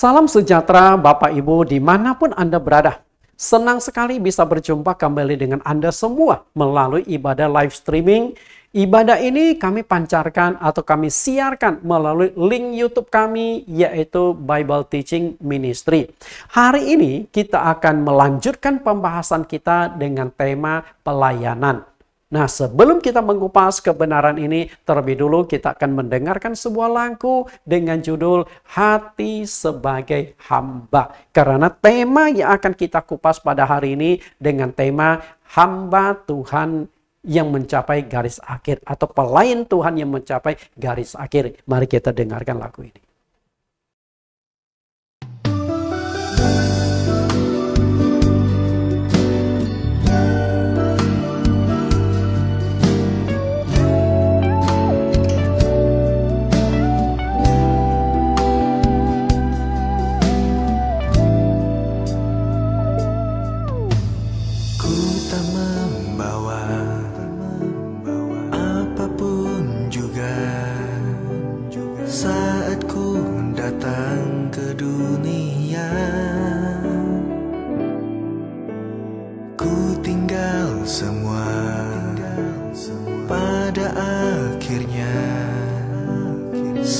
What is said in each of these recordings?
Salam sejahtera Bapak Ibu dimanapun Anda berada. Senang sekali bisa berjumpa kembali dengan Anda semua melalui ibadah live streaming. Ibadah ini kami pancarkan atau kami siarkan melalui link YouTube kami, yaitu Bible Teaching Ministry. Hari ini kita akan melanjutkan pembahasan kita dengan tema pelayanan. Nah, sebelum kita mengupas kebenaran ini, terlebih dulu kita akan mendengarkan sebuah lagu dengan judul Hati Sebagai Hamba. Karena tema yang akan kita kupas pada hari ini dengan tema Hamba Tuhan yang mencapai garis akhir atau pelayan Tuhan yang mencapai garis akhir. Mari kita dengarkan lagu ini.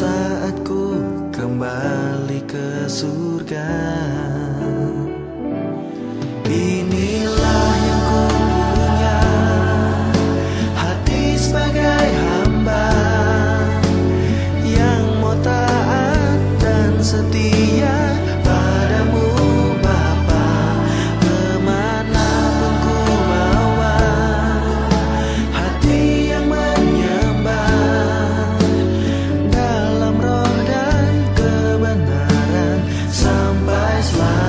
Saat ku kembali ke surga, inilah yang ku punya, hati sebagai hamba yang mau taat dan setia padamu Bapa. Kemanapun ku bawa, hati yang menyembah dalam roh dan kebenaran sampai selalu.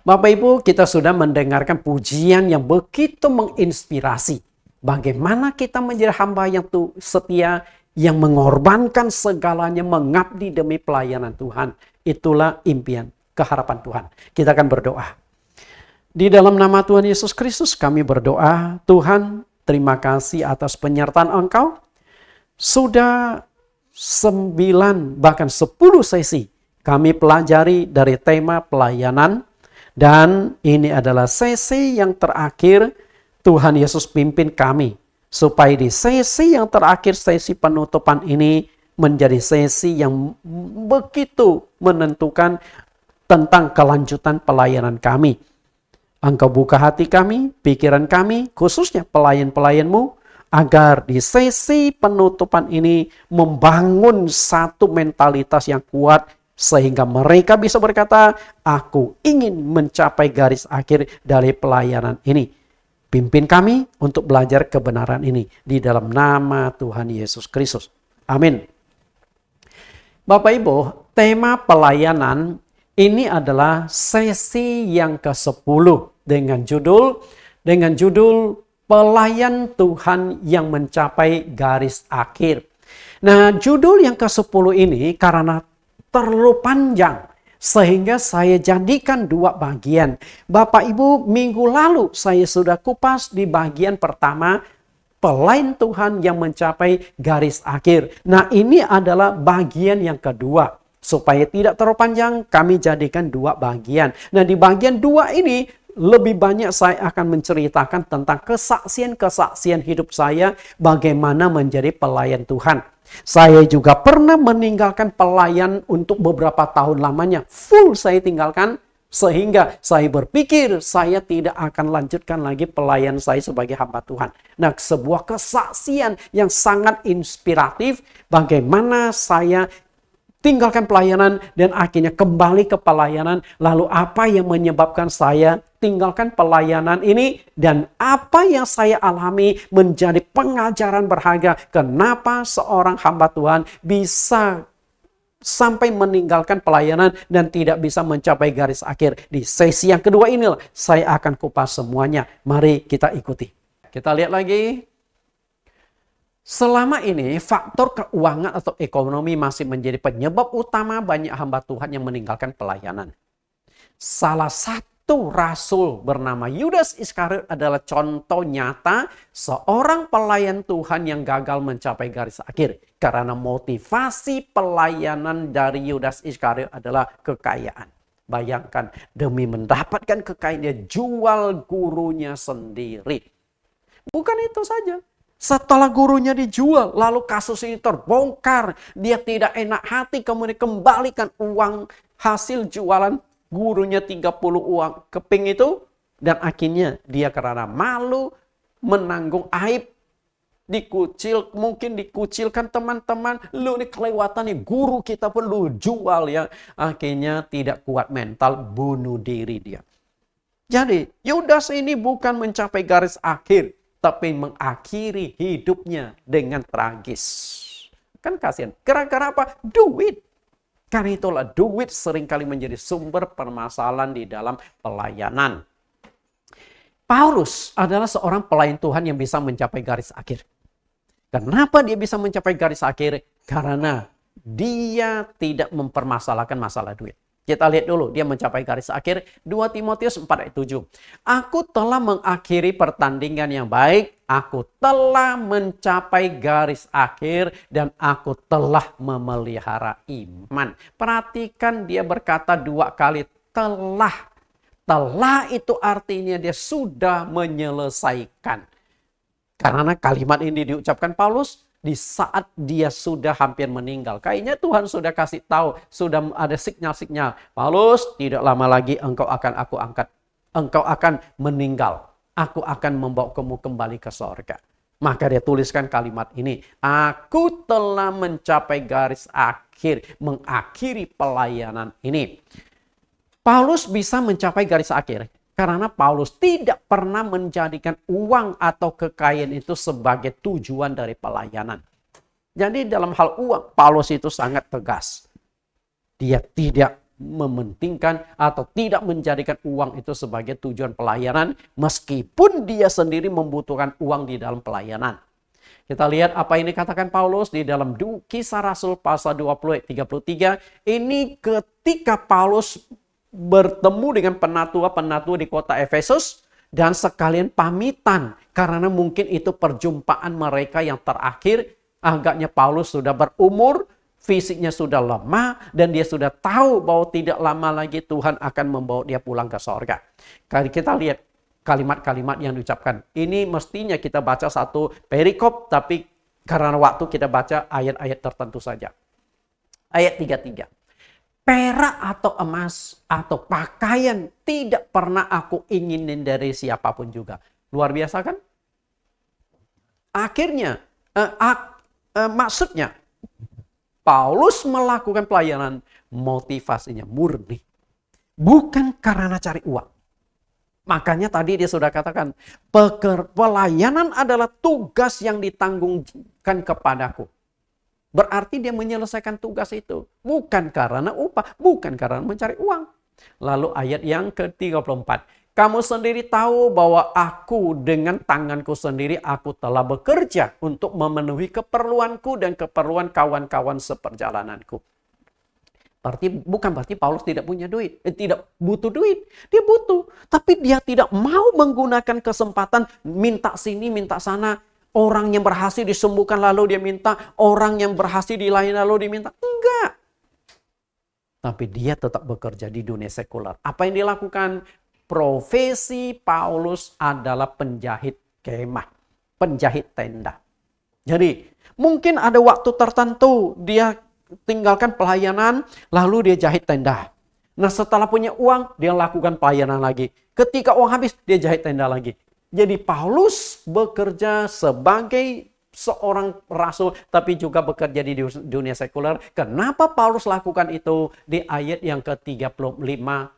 Bapak Ibu, kita sudah mendengarkan pujian yang begitu menginspirasi. Bagaimana kita menjadi hamba yang setia, yang mengorbankan segalanya, mengabdi demi pelayanan Tuhan. Itulah impian, keharapan Tuhan. Kita akan berdoa. Di dalam nama Tuhan Yesus Kristus kami berdoa, Tuhan, terima kasih atas penyertaan Engkau. Sudah 9 bahkan 10 sesi kami pelajari dari tema pelayanan. Dan ini adalah sesi yang terakhir. Tuhan Yesus pimpin kami supaya di sesi yang terakhir, sesi penutupan ini menjadi sesi yang begitu menentukan tentang kelanjutan pelayanan kami. Engkau buka hati kami, pikiran kami, khususnya pelayan-pelayan-Mu, agar di sesi penutupan ini membangun satu mentalitas yang kuat, sehingga mereka bisa berkata, aku ingin mencapai garis akhir dari pelayanan ini. Pimpin kami untuk belajar kebenaran ini di dalam nama Tuhan Yesus Kristus. Amin. Bapak Ibu, tema pelayanan ini adalah sesi yang ke-10 dengan judul Pelayan Tuhan yang mencapai garis akhir. Nah, judul yang ke-10 ini karena terlalu panjang, sehingga saya jadikan 2 bagian. Bapak Ibu, minggu lalu saya sudah kupas di bagian pertama, pelayan Tuhan yang mencapai garis akhir. Nah, ini adalah bagian yang kedua. Supaya tidak terlalu panjang, kami jadikan 2 bagian. Nah, di bagian 2 ini lebih banyak saya akan menceritakan tentang kesaksian-kesaksian hidup saya, bagaimana menjadi pelayan Tuhan. Saya juga pernah meninggalkan pelayan untuk beberapa tahun lamanya. Full saya tinggalkan, sehingga saya berpikir saya tidak akan lanjutkan lagi pelayan saya sebagai hamba Tuhan. Nah, sebuah kesaksian yang sangat inspiratif bagaimana saya tinggalkan pelayanan dan akhirnya kembali ke pelayanan. Lalu apa yang menyebabkan saya tinggalkan pelayanan ini dan apa yang saya alami menjadi pengajaran berharga. Kenapa seorang hamba Tuhan bisa sampai meninggalkan pelayanan dan tidak bisa mencapai garis akhir. Di sesi yang kedua inilah saya akan kupas semuanya. Mari kita ikuti. Kita lihat lagi. Selama ini faktor keuangan atau ekonomi masih menjadi penyebab utama banyak hamba Tuhan yang meninggalkan pelayanan. Salah satu rasul bernama Yudas Iskariot adalah contoh nyata seorang pelayan Tuhan yang gagal mencapai garis akhir. Karena motivasi pelayanan dari Yudas Iskariot adalah kekayaan. Bayangkan, demi mendapatkan kekayaan dia jual gurunya sendiri. Bukan itu saja. Setelah gurunya dijual, lalu kasus ini terbongkar. Dia tidak enak hati, kemudian kembalikan uang hasil jualan gurunya 30 uang keping itu. Dan akhirnya dia karena malu menanggung aib. Mungkin dikucilkan teman-teman. Lu ini kelewatan nih, guru kita pun lu jual ya. Akhirnya tidak kuat mental, bunuh diri dia. Jadi Yudas ini bukan mencapai garis akhir, tapi mengakhiri hidupnya dengan tragis. Kan kasihan. Gara-gara apa? Duit. Karena itulah duit seringkali menjadi sumber permasalahan di dalam pelayanan. Paulus adalah seorang pelayan Tuhan yang bisa mencapai garis akhir. Kenapa dia bisa mencapai garis akhir? Karena dia tidak mempermasalahkan masalah duit. Kita lihat dulu dia mencapai garis akhir. 2 Timotius 4:7. Aku telah mengakhiri pertandingan yang baik. Aku telah mencapai garis akhir. Dan aku telah memelihara iman. Perhatikan dia berkata 2 kali telah. Telah itu artinya dia sudah menyelesaikan. Karena kalimat ini diucapkan Paulus di saat dia sudah hampir meninggal. Kayaknya Tuhan sudah kasih tahu, sudah ada sinyal-sinyal. Paulus, tidak lama lagi engkau akan aku angkat. Engkau akan meninggal. Aku akan membawa kamu kembali ke sorga. Maka dia tuliskan kalimat ini. Aku telah mencapai garis akhir. Mengakhiri pelayanan ini. Paulus bisa mencapai garis akhir. Karena Paulus tidak pernah menjadikan uang atau kekayaan itu sebagai tujuan dari pelayanan. Jadi dalam hal uang, Paulus itu sangat tegas. Dia tidak mementingkan atau tidak menjadikan uang itu sebagai tujuan pelayanan, meskipun dia sendiri membutuhkan uang di dalam pelayanan. Kita lihat apa yang dikatakan Paulus di dalam Kisah Rasul pasal 20 ayat 33. Ini ketika Paulus bertemu dengan penatua-penatua di kota Efesus dan sekalian pamitan, karena mungkin itu perjumpaan mereka yang terakhir. Agaknya Paulus sudah berumur, fisiknya sudah lemah, dan dia sudah tahu bahwa tidak lama lagi Tuhan akan membawa dia pulang ke sorga. Kita lihat kalimat-kalimat yang diucapkan. Ini mestinya kita baca satu perikop, tapi karena waktu kita baca ayat-ayat tertentu saja. Ayat 33. Perak atau emas atau pakaian tidak pernah aku inginin dari siapapun juga. Luar biasa kan? Akhirnya, maksudnya, Paulus melakukan pelayanan motivasinya murni. Bukan karena cari uang. Makanya tadi dia sudah katakan, pelayanan adalah tugas yang ditanggungkan kepadaku. Berarti dia menyelesaikan tugas itu. Bukan karena upah, bukan karena mencari uang. Lalu ayat yang ke-34. Kamu sendiri tahu bahwa aku dengan tanganku sendiri aku telah bekerja untuk memenuhi keperluanku dan keperluan kawan-kawan seperjalananku. Bukan berarti Paulus tidak punya duit, tidak butuh duit. Dia butuh, tapi dia tidak mau menggunakan kesempatan minta sini, minta sana. Orang yang berhasil disembuhkan lalu dia minta, orang yang berhasil dilayani lalu dia minta. Enggak. Tapi dia tetap bekerja di dunia sekuler. Apa yang dilakukan? Profesi Paulus adalah penjahit kemah, penjahit tenda. Jadi mungkin ada waktu tertentu dia tinggalkan pelayanan lalu dia jahit tenda. Nah setelah punya uang dia lakukan pelayanan lagi. Ketika uang habis dia jahit tenda lagi. Jadi Paulus bekerja sebagai seorang rasul tapi juga bekerja di dunia sekuler. Kenapa Paulus lakukan itu? Di ayat yang ke-35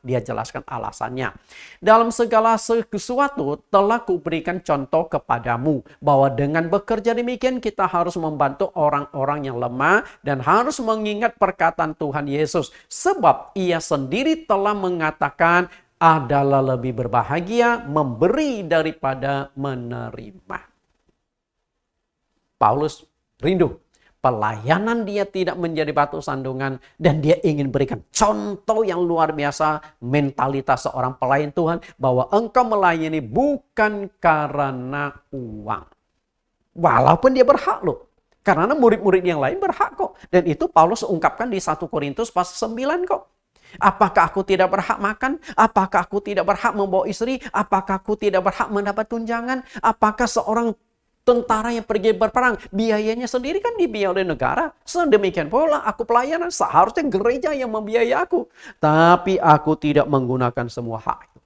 dia jelaskan alasannya. Dalam segala sesuatu telah kuberikan contoh kepadamu bahwa dengan bekerja demikian kita harus membantu orang-orang yang lemah dan harus mengingat perkataan Tuhan Yesus. Sebab ia sendiri telah mengatakan adalah lebih berbahagia memberi daripada menerima. Paulus rindu pelayanan dia tidak menjadi batu sandungan dan dia ingin berikan contoh yang luar biasa mentalitas seorang pelayan Tuhan bahwa engkau melayani bukan karena uang. Walaupun dia berhak loh. Karena murid-murid yang lain berhak kok. Dan itu Paulus ungkapkan di 1 Korintus pasal 9 kok. Apakah aku tidak berhak makan? Apakah aku tidak berhak membawa istri? Apakah aku tidak berhak mendapat tunjangan? Apakah seorang tentara yang pergi berperang, biayanya sendiri kan dibiayai oleh negara. Sedemikian pula aku pelayanan, seharusnya gereja yang membiayai aku. Tapi aku tidak menggunakan semua hak itu.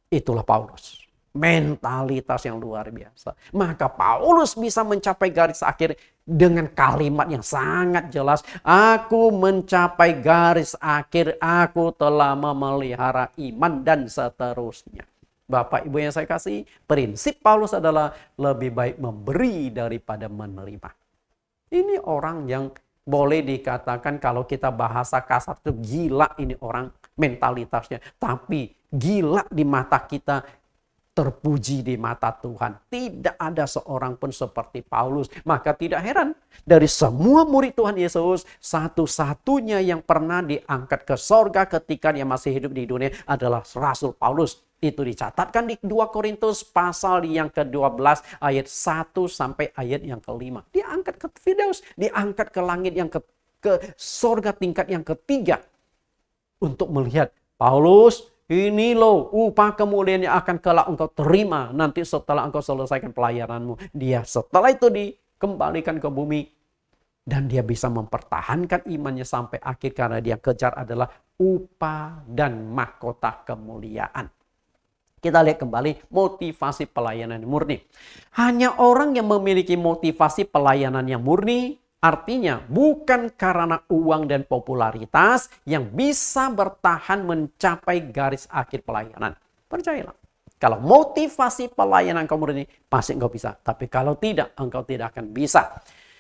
Itulah Paulus. Mentalitas yang luar biasa. Maka Paulus bisa mencapai garis akhir dengan kalimat yang sangat jelas. Aku mencapai garis akhir, aku telah memelihara iman dan seterusnya. Bapak Ibu yang saya kasih, prinsip Paulus adalah lebih baik memberi daripada menerima. Ini orang yang boleh dikatakan kalau kita bahasa kasar itu gila ini orang mentalitasnya. Tapi gila di mata kita, terpuji di mata Tuhan. Tidak ada seorang pun seperti Paulus. Maka tidak heran dari semua murid Tuhan Yesus, satu-satunya yang pernah diangkat ke sorga ketika dia masih hidup di dunia adalah Rasul Paulus. Itu dicatatkan di 2 Korintus pasal yang ke-12 ayat 1 sampai ayat yang ke-5. Diangkat ke Firdaus, diangkat ke langit yang ke sorga tingkat yang ketiga. Untuk melihat Paulus, ini loh upah kemuliaan yang akan kelak engkau terima nanti setelah engkau selesaikan pelayananmu. Dia setelah itu dikembalikan ke bumi. Dan dia bisa mempertahankan imannya sampai akhir karena dia kejar adalah upah dan mahkota kemuliaan. Kita lihat kembali motivasi pelayanan yang murni. Hanya orang yang memiliki motivasi pelayanan yang murni, artinya bukan karena uang dan popularitas yang bisa bertahan mencapai garis akhir pelayanan. Percayalah, kalau motivasi pelayanan kamu murni, pasti engkau bisa. Tapi kalau tidak, engkau tidak akan bisa.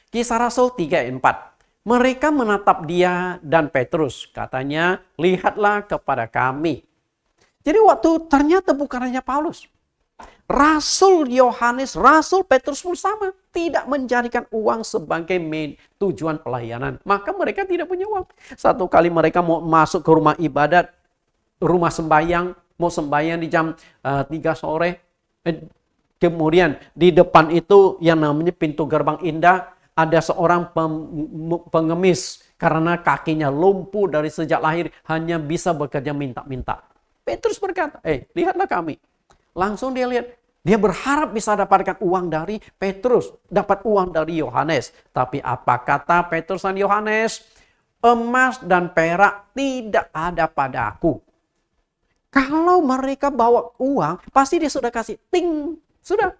Kisah Rasul 3 ayat 4. Mereka menatap dia dan Petrus. Katanya, lihatlah kepada kami. Jadi waktu ternyata bukan hanya Paulus. Rasul Yohanes, Rasul Petrus pun sama. Tidak menjadikan uang sebagai tujuan pelayanan. Maka mereka tidak punya uang. Satu kali mereka mau masuk ke rumah ibadat, rumah sembahyang, mau sembahyang di jam 3 sore. Kemudian di depan itu yang namanya pintu gerbang indah, ada seorang pengemis. Karena kakinya lumpuh dari sejak lahir, hanya bisa bekerja minta-minta. Petrus berkata, lihatlah kami. Langsung dia lihat, dia berharap bisa dapatkan uang dari Petrus, dapat uang dari Yohanes. Tapi apa kata Petrus dan Yohanes? Emas dan perak tidak ada padaku. Kalau mereka bawa uang, pasti dia sudah kasih ting, sudah.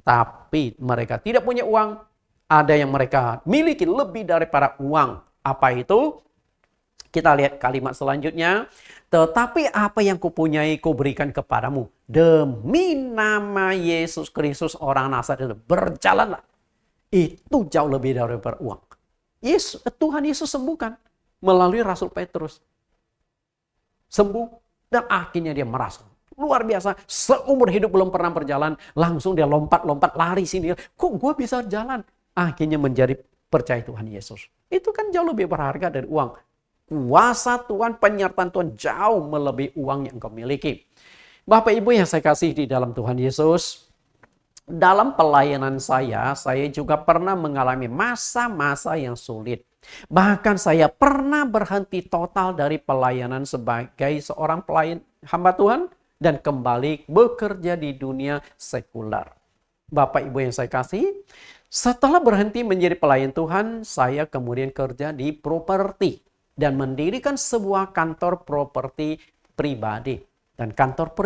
Tapi mereka tidak punya uang. Ada yang mereka miliki lebih daripada uang. Apa itu? Kita lihat kalimat selanjutnya. Tetapi apa yang kupunyai kuberikan kepadamu. Demi nama Yesus Kristus orang Nazaret. Berjalanlah. Itu jauh lebih daripada uang. Tuhan Yesus sembuhkan. Melalui Rasul Petrus. Sembuh. Dan akhirnya dia merasa. Luar biasa. Seumur hidup belum pernah berjalan. Langsung dia lompat-lompat lari sini. Kok gue bisa jalan? Akhirnya menjadi percaya Tuhan Yesus. Itu kan jauh lebih berharga dari uang. Kuasa Tuhan, penyertaan Tuhan jauh melebihi uang yang kau miliki. Bapak Ibu yang saya kasih di dalam Tuhan Yesus, dalam pelayanan saya juga pernah mengalami masa-masa yang sulit. Bahkan saya pernah berhenti total dari pelayanan sebagai seorang pelayan hamba Tuhan dan kembali bekerja di dunia sekuler. Bapak Ibu yang saya kasih, setelah berhenti menjadi pelayan Tuhan, saya kemudian kerja di properti. Dan mendirikan sebuah kantor properti pribadi. Dan kantor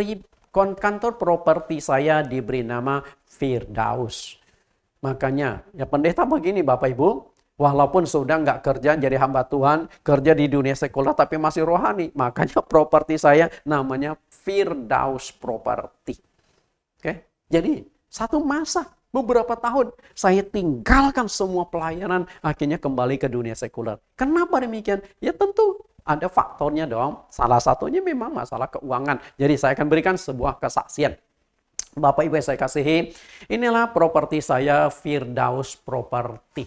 properti saya diberi nama Firdaus. Makanya, ya pendeta begini Bapak Ibu. Walaupun sudah nggak kerja jadi hamba Tuhan, kerja di dunia sekuler tapi masih rohani. Makanya properti saya namanya Firdaus Property. Oke, jadi satu masa. Beberapa tahun saya tinggalkan semua pelayanan, akhirnya kembali ke dunia sekuler. Kenapa demikian? Ya tentu ada faktornya dong. Salah satunya memang masalah keuangan. Jadi saya akan berikan sebuah kesaksian. Bapak Ibu yang saya kasihi, inilah properti saya Firdaus Property.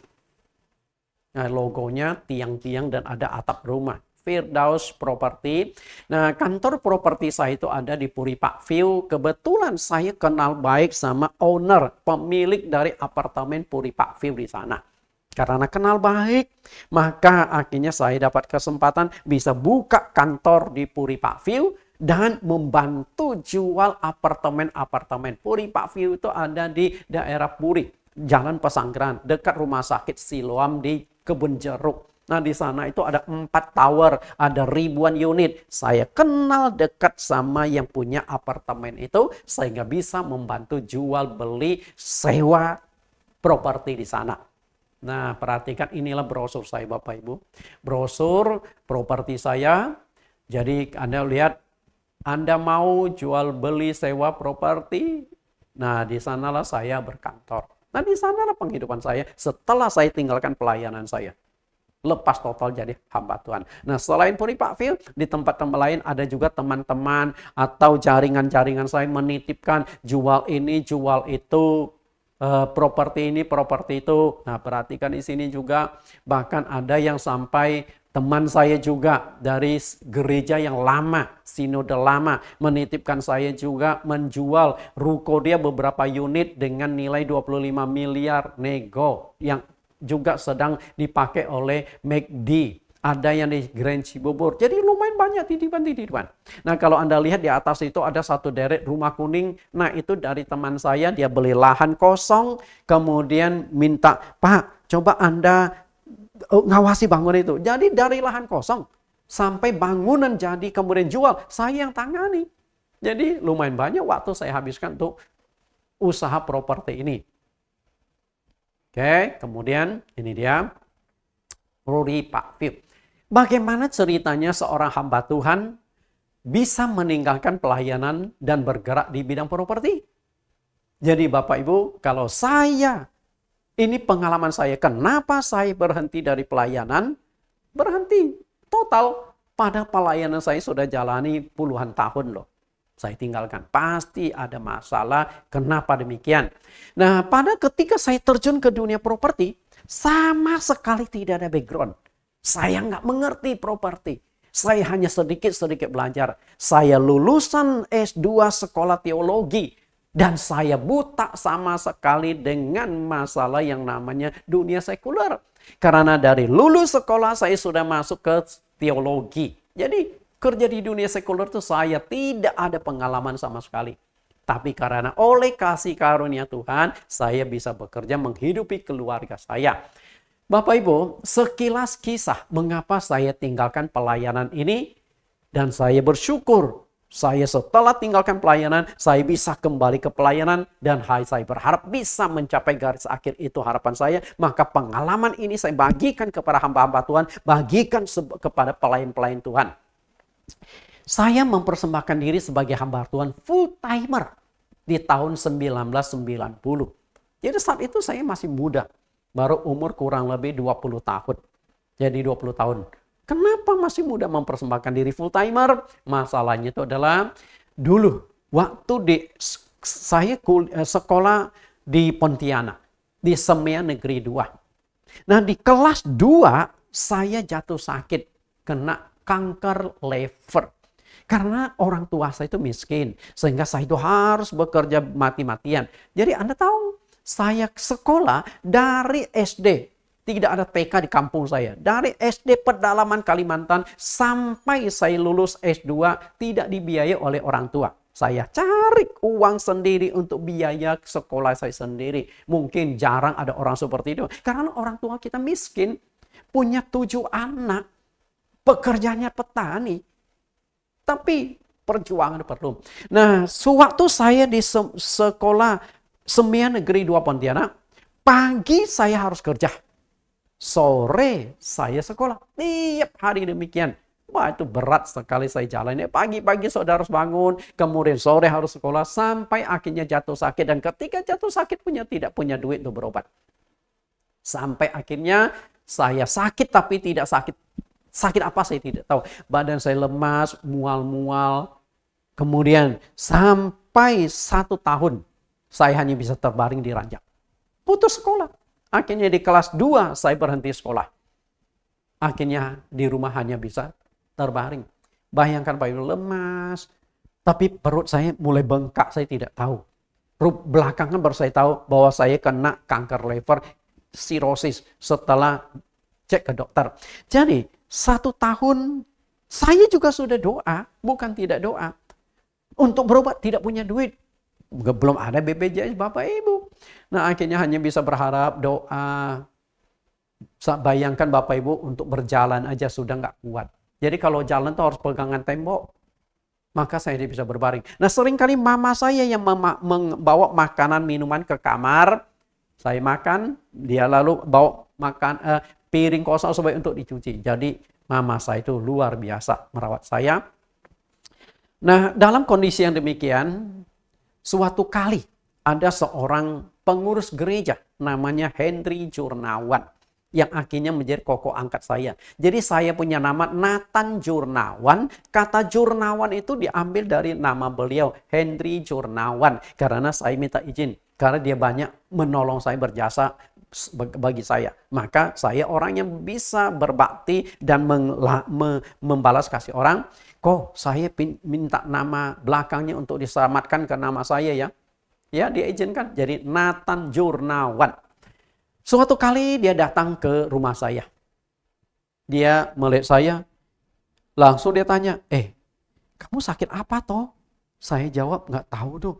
Nah, logonya tiang-tiang dan ada atap rumah. Firdaus Property. Nah, kantor properti saya itu ada di Puri Parkview. Kebetulan saya kenal baik sama owner, pemilik dari apartemen Puri Parkview di sana. Karena kenal baik, maka akhirnya saya dapat kesempatan bisa buka kantor di Puri Parkview dan membantu jual apartemen-apartemen. Puri Parkview itu ada di daerah Puri, Jalan Pesanggerahan, dekat rumah sakit Siloam di Kebun Jeruk. Nah, di sana itu ada 4 tower, ada ribuan unit. Saya kenal dekat sama yang punya apartemen itu, sehingga bisa membantu jual, beli, sewa properti di sana. Nah, perhatikan inilah brosur saya Bapak Ibu. Brosur properti saya. Jadi Anda lihat, Anda mau jual, beli, sewa properti. Nah, di sanalah saya berkantor. Nah, di sanalah penghidupan saya setelah saya tinggalkan pelayanan saya. Lepas total jadi hamba Tuhan. Nah, selain Puri Parkview, di tempat-tempat lain ada juga teman-teman atau jaringan-jaringan saya menitipkan jual ini, jual itu, properti ini, properti itu. Nah, perhatikan di sini juga, bahkan ada yang sampai teman saya juga dari gereja yang lama, sinode lama, menitipkan saya juga menjual ruko dia beberapa unit dengan nilai 25 miliar nego yang juga sedang dipakai oleh McD. Ada yang di Grand Cibubur. Jadi lumayan banyak titipan-titipan. Nah, kalau Anda lihat di atas itu ada satu deret rumah kuning. Nah, itu dari teman saya, dia beli lahan kosong, kemudian minta, Pak, coba Anda ngawasi bangunan itu. Jadi dari lahan kosong sampai bangunan jadi kemudian jual, saya yang tangani. Jadi lumayan banyak waktu saya habiskan untuk usaha properti ini. Oke, kemudian ini dia Puri Parkview. Bagaimana ceritanya seorang hamba Tuhan bisa meninggalkan pelayanan dan bergerak di bidang properti? Jadi Bapak Ibu, kalau saya Ini pengalaman saya. Kenapa saya berhenti dari pelayanan? Berhenti total. Pada pelayanan saya sudah jalani puluhan tahun loh. Saya tinggalkan. Pasti ada masalah. Kenapa demikian? Nah, pada ketika saya terjun ke dunia properti, sama sekali tidak ada background. Saya nggak mengerti properti. Saya hanya sedikit-sedikit belajar. Saya lulusan S2 sekolah teologi. Dan saya buta sama sekali dengan masalah yang namanya dunia sekuler. Karena dari lulus sekolah saya sudah masuk ke teologi. Jadi kerja di dunia sekuler itu saya tidak ada pengalaman sama sekali. Tapi karena oleh kasih karunia Tuhan, saya bisa bekerja menghidupi keluarga saya. Bapak Ibu, sekilas kisah mengapa saya tinggalkan pelayanan ini. Dan saya bersyukur. Saya setelah tinggalkan pelayanan, saya bisa kembali ke pelayanan. Dan saya berharap bisa mencapai garis akhir itu harapan saya. Maka pengalaman ini saya bagikan kepada hamba-hamba Tuhan. Bagikan kepada pelayan-pelayan Tuhan. Saya mempersembahkan diri sebagai hamba Tuhan full timer di tahun 1990. Jadi saat itu saya masih muda. Baru umur kurang lebih 20 tahun. Jadi 20 tahun. Kenapa masih muda mempersembahkan diri full timer? Masalahnya itu adalah dulu waktu saya sekolah di Pontianak, di Semea Negeri 2. Nah, di kelas 2 saya jatuh sakit kena kanker liver. Karena orang tua saya itu miskin, sehingga saya itu harus bekerja mati-matian. Jadi Anda tahu, saya sekolah dari SD. Tidak ada TK di kampung saya. Dari SD pedalaman Kalimantan sampai saya lulus S2 tidak dibiayai oleh orang tua. Saya cari uang sendiri untuk biaya sekolah saya sendiri. Mungkin jarang ada orang seperti itu. Karena orang tua kita miskin. Punya 7 anak. Pekerjaannya petani. Tapi perjuangan perlu. Nah, sewaktu saya di sekolah Semea Negeri 2 Pontianak. Pagi saya harus kerja. Sore saya sekolah. Tiap hari demikian. Wah, itu berat sekali saya jalani. Pagi-pagi saudara harus bangun. Kemudian sore harus sekolah. Sampai akhirnya jatuh sakit. Dan ketika jatuh sakit tidak punya duit untuk berobat. Sampai akhirnya saya sakit tapi tidak sakit. Sakit apa saya tidak tahu. Badan saya lemas, mual-mual. Kemudian sampai 1 tahun. Saya hanya bisa terbaring di ranjang. Putus sekolah. Akhirnya di kelas 2 saya berhenti sekolah. Akhirnya di rumah hanya bisa terbaring. Bayangkan Pak Ibu, lemas. Tapi perut saya mulai bengkak, saya tidak tahu. Belakangan baru saya tahu bahwa saya kena kanker liver, sirosis setelah cek ke dokter. Jadi 1 tahun saya juga sudah doa, bukan tidak doa. Untuk berobat tidak punya duit. Belum ada BPJS Bapak Ibu. Nah, akhirnya hanya bisa berharap doa. Bayangkan Bapak Ibu untuk berjalan aja sudah nggak kuat. Jadi kalau jalan tuh harus pegangan tembok. Maka saya bisa berbaring. Nah, seringkali mama saya yang membawa makanan minuman ke kamar. Saya makan, dia lalu bawa piring kosong supaya untuk dicuci. Jadi mama saya itu luar biasa merawat saya. Nah, dalam kondisi yang demikian, suatu kali ada seorang pengurus gereja namanya Henry Jurnawan yang akhirnya menjadi koko angkat saya. Jadi saya punya nama Nathan Jurnawan. Kata Jurnawan itu diambil dari nama beliau Henry Jurnawan karena saya minta izin karena dia banyak menolong saya, berjasa bagi saya. Maka saya orang yang bisa berbakti dan membalas kasih orang. Kok saya minta nama belakangnya untuk diselamatkan ke nama saya ya. Ya, dia izinkan. Jadi Nathan Jurnawan. Suatu kali dia datang ke rumah saya. Dia melihat saya. Langsung dia tanya, kamu sakit apa toh? Saya jawab, nggak tahu tuh.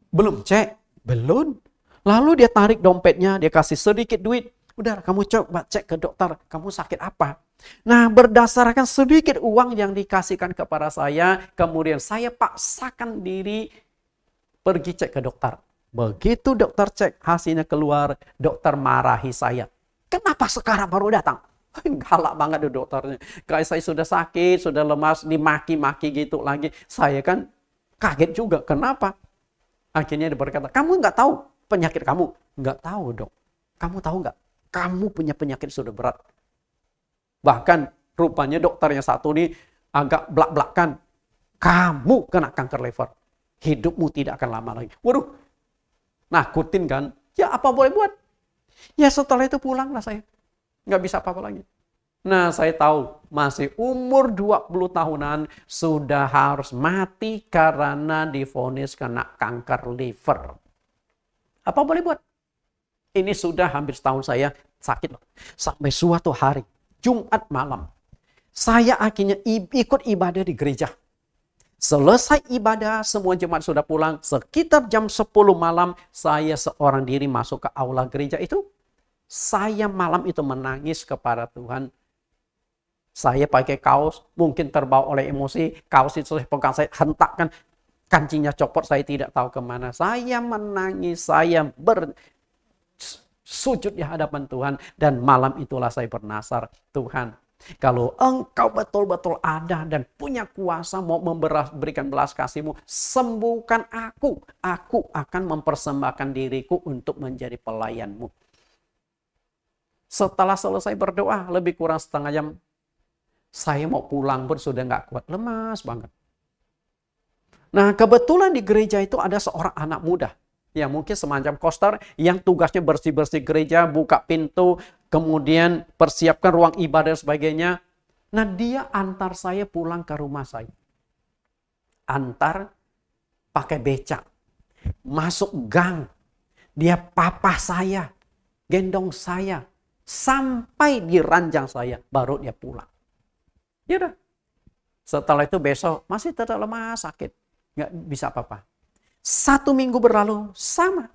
Belum cek? Belum. Lalu dia tarik dompetnya, dia kasih sedikit duit. Udah, kamu coba cek ke dokter, kamu sakit apa? Nah, berdasarkan sedikit uang yang dikasihkan kepada saya, kemudian saya paksakan diri pergi cek ke dokter. Begitu dokter cek, hasilnya keluar, dokter marahi saya. Kenapa sekarang baru datang? Galak banget tuh dokternya. Kayak saya sudah sakit, sudah lemas, dimaki-maki gitu lagi. Saya kan kaget juga, kenapa? Akhirnya dia berkata, kamu nggak tahu penyakit kamu? Nggak tahu dok. kamu tahu nggak? Kamu punya penyakit sudah berat. Bahkan rupanya dokter yang satu ini agak belak-belakan. Kamu kena kanker liver. Hidupmu tidak akan lama lagi. Waduh, nakutin kan? Ya apa boleh buat? Ya setelah itu pulanglah saya. Nggak bisa apa-apa lagi. Nah saya tahu masih umur 20 tahunan sudah harus mati karena divonis kena kanker liver. Apa boleh buat? Ini sudah hampir setahun saya sakit loh. Sampai suatu hari, Jumat malam, saya akhirnya ikut ibadah di gereja. Selesai ibadah, semua jemaat sudah pulang. Sekitar jam 10 malam, saya seorang diri masuk ke aula gereja itu. Saya malam itu menangis kepada Tuhan. Saya pakai kaos, mungkin terbawa oleh emosi. Kaos itu saya pegang, saya hentakkan. Kancingnya copot, saya tidak tahu kemana. Saya menangis, saya bersujud di hadapan Tuhan. Dan malam itulah saya bernasar, Tuhan, kalau Engkau betul-betul ada dan punya kuasa mau memberikan belas kasih-Mu, sembuhkan aku. Aku akan mempersembahkan diriku untuk menjadi pelayan-Mu. Setelah selesai berdoa, lebih kurang setengah jam, saya mau pulang pun sudah nggak kuat, lemas banget. Nah, kebetulan di gereja itu ada seorang anak muda. Ya mungkin semacam koster yang tugasnya bersih-bersih gereja, buka pintu, kemudian persiapkan ruang ibadah dan sebagainya. Nah dia antar saya pulang ke rumah saya. Antar pakai becak. Masuk gang. Dia papa saya. Gendong saya. Sampai di ranjang saya. Baru dia pulang. Ya udah. Setelah itu besok masih tetap lemah sakit. Nggak bisa apa-apa. 1 minggu berlalu sama.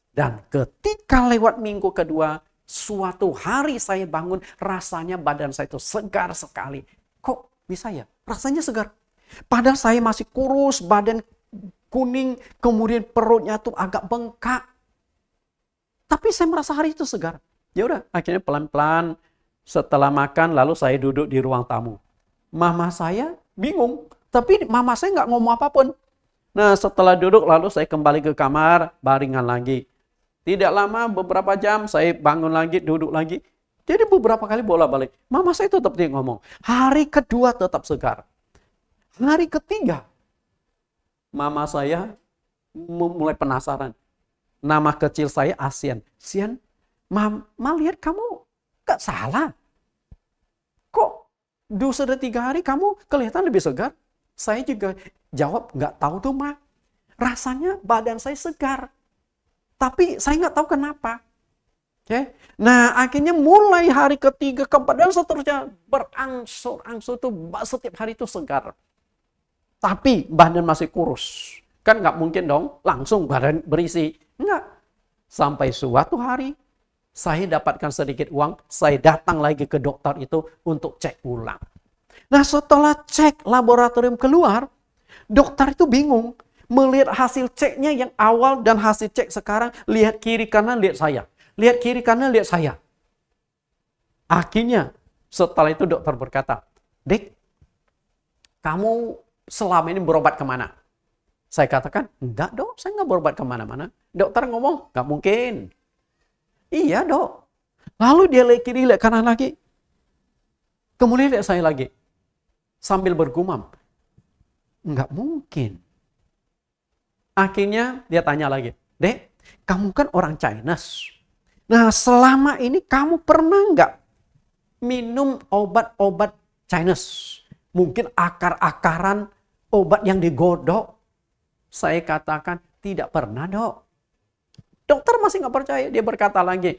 Dan ketika lewat minggu kedua, suatu hari saya bangun, rasanya badan saya itu segar sekali. Kok bisa ya? Rasanya segar. Padahal saya masih kurus, badan kuning, kemudian perutnya tuh agak bengkak. Tapi saya merasa hari itu segar. Ya udah, akhirnya pelan-pelan setelah makan, lalu saya duduk di ruang tamu. Mama saya bingung, tapi mama saya nggak ngomong apapun. Nah setelah duduk lalu saya kembali ke kamar, baringan lagi. Tidak lama, beberapa jam saya bangun lagi, duduk lagi. Jadi beberapa kali bolak-balik. Mama saya tetap dia ngomong. Hari kedua tetap segar. Hari ketiga, mama saya mulai penasaran. Nama kecil saya Asian. Sian, mama lihat kamu gak salah. Kok sudah 3 hari kamu kelihatan lebih segar? Saya juga jawab, nggak tahu tuh Ma. Rasanya badan saya segar. Tapi saya nggak tahu kenapa. Okay? Nah akhirnya mulai hari ketiga, keempat, dan seterusnya berangsur-angsur tuh setiap hari itu segar. Tapi badan masih kurus. Kan nggak mungkin dong langsung badan berisi. Nggak. Sampai suatu hari saya dapatkan sedikit uang. Saya datang lagi ke dokter itu untuk cek ulang. Nah setelah cek laboratorium keluar, dokter itu bingung. Melihat hasil ceknya yang awal dan hasil cek sekarang, lihat kiri kanan, lihat saya. Lihat kiri kanan, lihat saya. Akhirnya setelah itu dokter berkata, Dek, kamu selama ini berobat kemana? Saya katakan, enggak dok, saya nggak berobat kemana-mana. Dokter ngomong, nggak mungkin. Iya dok. Lalu dia lihat kiri, lihat kanan lagi. Kemudian lihat saya lagi. Sambil bergumam. Nggak mungkin. Akhirnya dia tanya lagi. Dek, kamu kan orang Chinese. Nah selama ini kamu pernah nggak minum obat-obat Chinese? Mungkin akar-akaran obat yang digodok. Saya katakan tidak pernah dok. Dokter masih nggak percaya. Dia berkata lagi.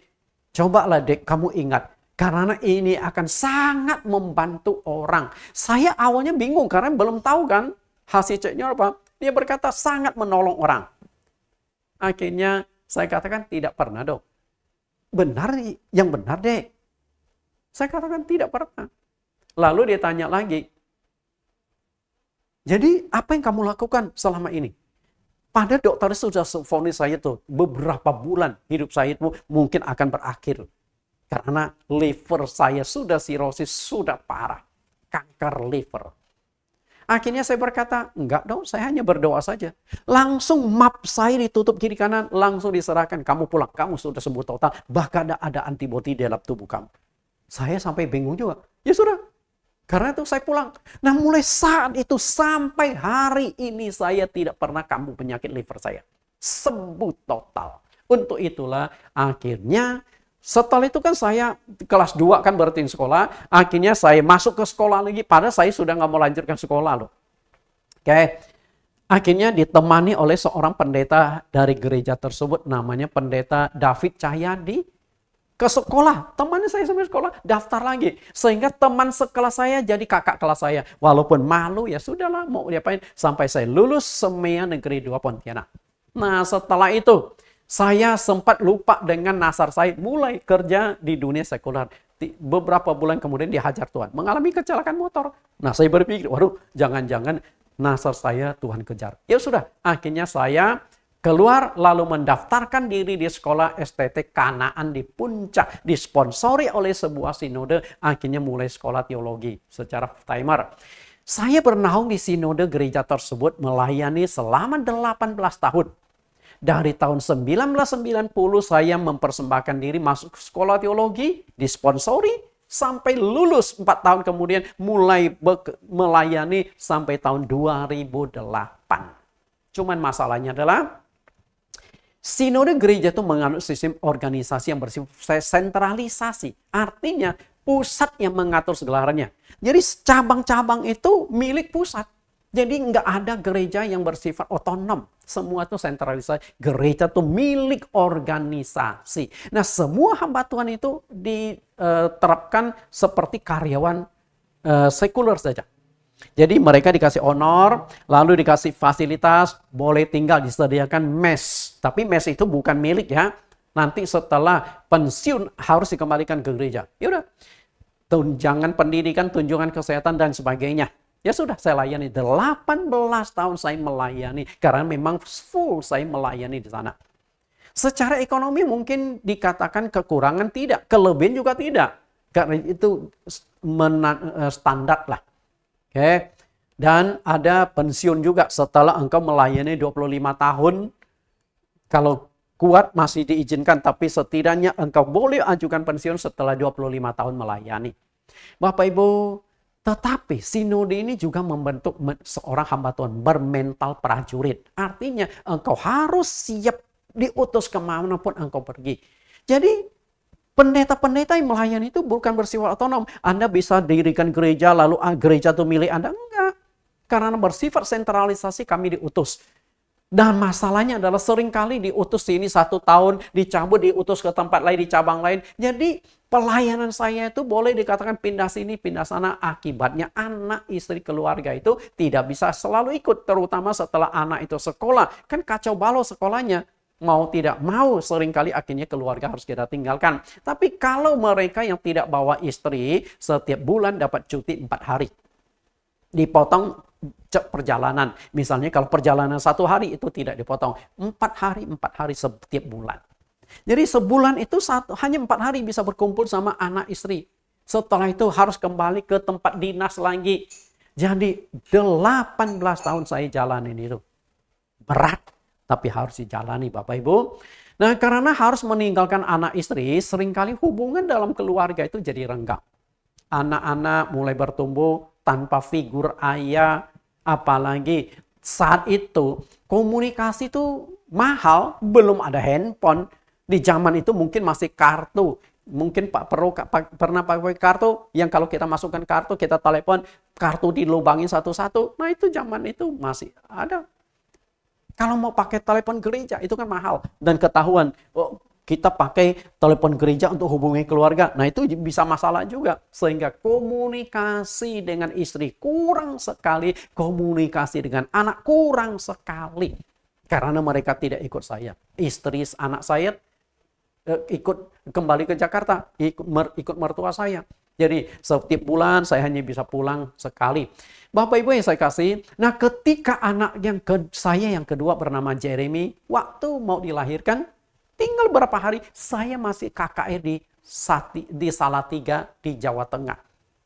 Cobalah dek kamu ingat. Karena ini akan sangat membantu orang. Saya awalnya bingung karena belum tahu kan hasil ceknya apa. Dia berkata sangat menolong orang. Akhirnya saya katakan tidak pernah dok. Benar, yang benar dek. Saya katakan tidak pernah. Lalu dia tanya lagi. Jadi apa yang kamu lakukan selama ini? Pada dokter sudah vonis saya tuh beberapa bulan hidup saya itu mungkin akan berakhir. Karena liver saya sudah sirosis, sudah parah. Kanker liver. Akhirnya saya berkata, enggak dong, saya hanya berdoa saja. Langsung map saya ditutup kiri kanan, langsung diserahkan. Kamu pulang, kamu sudah sembuh total. Bahkan ada antibodi dalam tubuh kamu. Saya sampai bingung juga. Ya sudah, karena itu saya pulang. Nah mulai saat itu sampai hari ini saya tidak pernah kambuh penyakit liver saya. Sembuh total. Untuk itulah akhirnya setelah itu kan saya kelas 2 kan berarti sekolah. Akhirnya saya masuk ke sekolah lagi. Padahal saya sudah nggak mau lanjutkan sekolah loh. Oke. Akhirnya ditemani oleh seorang pendeta dari gereja tersebut. Namanya pendeta David Cahyadi. Ke sekolah, temannya saya sampai sekolah, daftar lagi. Sehingga teman sekelas saya jadi kakak kelas saya. Walaupun malu, ya sudahlah, mau diapain. Sampai saya lulus SEMEA Negeri 2 Pontianak. Nah setelah itu, saya sempat lupa dengan nasar saya. Mulai kerja di dunia sekuler. Beberapa bulan kemudian dihajar Tuhan. Mengalami kecelakaan motor. Nah saya berpikir, waduh jangan-jangan nasar saya Tuhan kejar. Ya sudah, akhirnya saya keluar lalu mendaftarkan diri di sekolah STT Kanaan di Puncak, disponsori oleh sebuah sinode, akhirnya mulai sekolah teologi secara full-timer. Saya bernaung di sinode gereja tersebut melayani selama 18 tahun. Dari tahun 1990 saya mempersembahkan diri masuk ke sekolah teologi, disponsori, sampai lulus 4 tahun kemudian mulai melayani sampai tahun 2008. Cuman masalahnya adalah sinode gereja itu menganut sistem organisasi yang bersifat sentralisasi. Artinya pusat yang mengatur segalanya. Jadi cabang-cabang itu milik pusat. Jadi nggak ada gereja yang bersifat otonom. Semua itu sentralisasi. Gereja itu milik organisasi. Nah semua hamba Tuhan itu diterapkan seperti karyawan sekuler saja. Jadi mereka dikasih honor, lalu dikasih fasilitas, boleh tinggal, disediakan mes. Tapi mes itu bukan milik ya. Nanti setelah pensiun harus dikembalikan ke gereja. Yaudah, tunjangan pendidikan, tunjangan kesehatan dan sebagainya. Ya sudah, saya layani 18 tahun saya melayani. Karena memang full saya melayani di sana. Secara ekonomi mungkin dikatakan kekurangan tidak, kelebihan juga tidak. Karena itu standar lah. Oke. Dan ada pensiun juga setelah engkau melayani 25 tahun. Kalau kuat masih diizinkan, tapi setidaknya engkau boleh ajukan pensiun setelah 25 tahun melayani. Bapak Ibu, tetapi sinode ini juga membentuk seorang hamba Tuhan bermental prajurit. Artinya engkau harus siap diutus kemanapun engkau pergi. Jadi pendeta-pendeta yang melayani itu bukan bersifat otonom. Anda bisa dirikan gereja, lalu gereja itu milik Anda. Enggak. Karena bersifat sentralisasi kami diutus. Dan masalahnya adalah seringkali diutus sini 1 tahun, dicabut, diutus ke tempat lain, di cabang lain. Jadi pelayanan saya itu boleh dikatakan pindah sini, pindah sana. Akibatnya anak, istri, keluarga itu tidak bisa selalu ikut. Terutama setelah anak itu sekolah. Kan kacau balau sekolahnya. Mau tidak mau seringkali akhirnya keluarga harus kita tinggalkan. Tapi kalau mereka yang tidak bawa istri, setiap bulan dapat cuti 4 hari. Dipotong perjalanan. Misalnya kalau perjalanan 1 hari itu tidak dipotong. 4 hari setiap bulan. Jadi sebulan itu hanya 4 hari bisa berkumpul sama anak istri. Setelah itu harus kembali ke tempat dinas lagi. Jadi 18 tahun saya jalanin itu. Berat. Tapi harus dijalani Bapak Ibu. Nah karena harus meninggalkan anak istri, seringkali hubungan dalam keluarga itu jadi renggang. Anak-anak mulai bertumbuh tanpa figur ayah. Apalagi saat itu komunikasi itu mahal, belum ada handphone. Di zaman itu mungkin masih kartu. Mungkin pernah pakai kartu yang kalau kita masukkan kartu, kita telepon, kartu dilubangin satu-satu. Nah itu zaman itu masih ada. Kalau mau pakai telepon gereja itu kan mahal. Dan ketahuan kita pakai telepon gereja untuk hubungi keluarga. Nah itu bisa masalah juga. Sehingga komunikasi dengan istri kurang sekali. Komunikasi dengan anak kurang sekali. Karena mereka tidak ikut saya. Istri anak saya ikut kembali ke Jakarta. Ikut mertua saya. Jadi setiap bulan saya hanya bisa pulang sekali. Bapak Ibu yang saya kasih, nah ketika anak saya yang kedua bernama Jeremy, waktu mau dilahirkan, tinggal berapa hari, saya masih KKR di Salatiga di Jawa Tengah.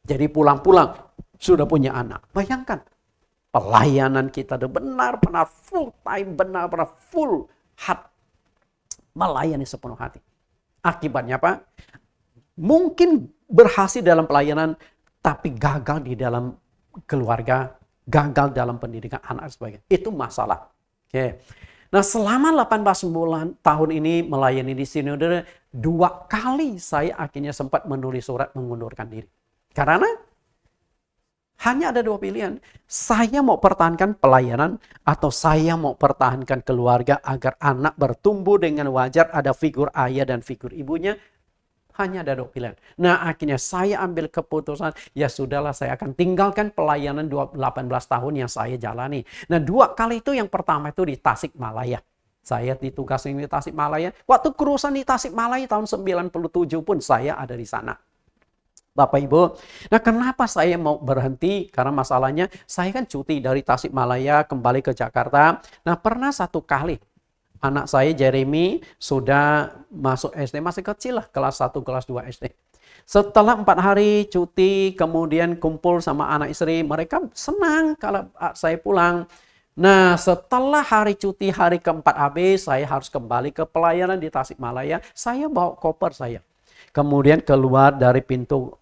Jadi pulang-pulang sudah punya anak. Bayangkan, pelayanan kita itu benar-benar full time, benar-benar full heart, melayani sepenuh hati. Akibatnya apa? Mungkin berhasil dalam pelayanan, tapi gagal di dalam keluarga, gagal dalam pendidikan anak dan sebagainya. Itu masalah. Oke. Nah, selama 18 bulan tahun ini melayani di sinode, 2 kali saya akhirnya sempat menulis surat mengundurkan diri. Karena hanya ada 2 pilihan. Saya mau pertahankan pelayanan atau saya mau pertahankan keluarga agar anak bertumbuh dengan wajar, ada figur ayah dan figur ibunya. Hanya ada 2 pilihan. Nah, akhirnya saya ambil keputusan, ya sudahlah, saya akan tinggalkan pelayanan 18 tahun yang saya jalani. Nah, 2 kali itu, yang pertama itu di Tasikmalaya. Saya ditugasin di Tasikmalaya. Waktu kerusuhan di Tasikmalaya tahun 97 pun saya ada di sana. Bapak Ibu, nah kenapa saya mau berhenti? Karena masalahnya saya kan cuti dari Tasikmalaya kembali ke Jakarta. Nah, pernah 1 kali anak saya Jeremy sudah masuk SD, masih kecil lah, kelas 1, kelas 2 SD. Setelah 4 hari cuti, kemudian kumpul sama anak istri, mereka senang kalau saya pulang. Nah, setelah hari cuti, hari keempat habis, saya harus kembali ke pelayanan di Tasikmalaya. Saya bawa koper saya. Kemudian keluar dari pintu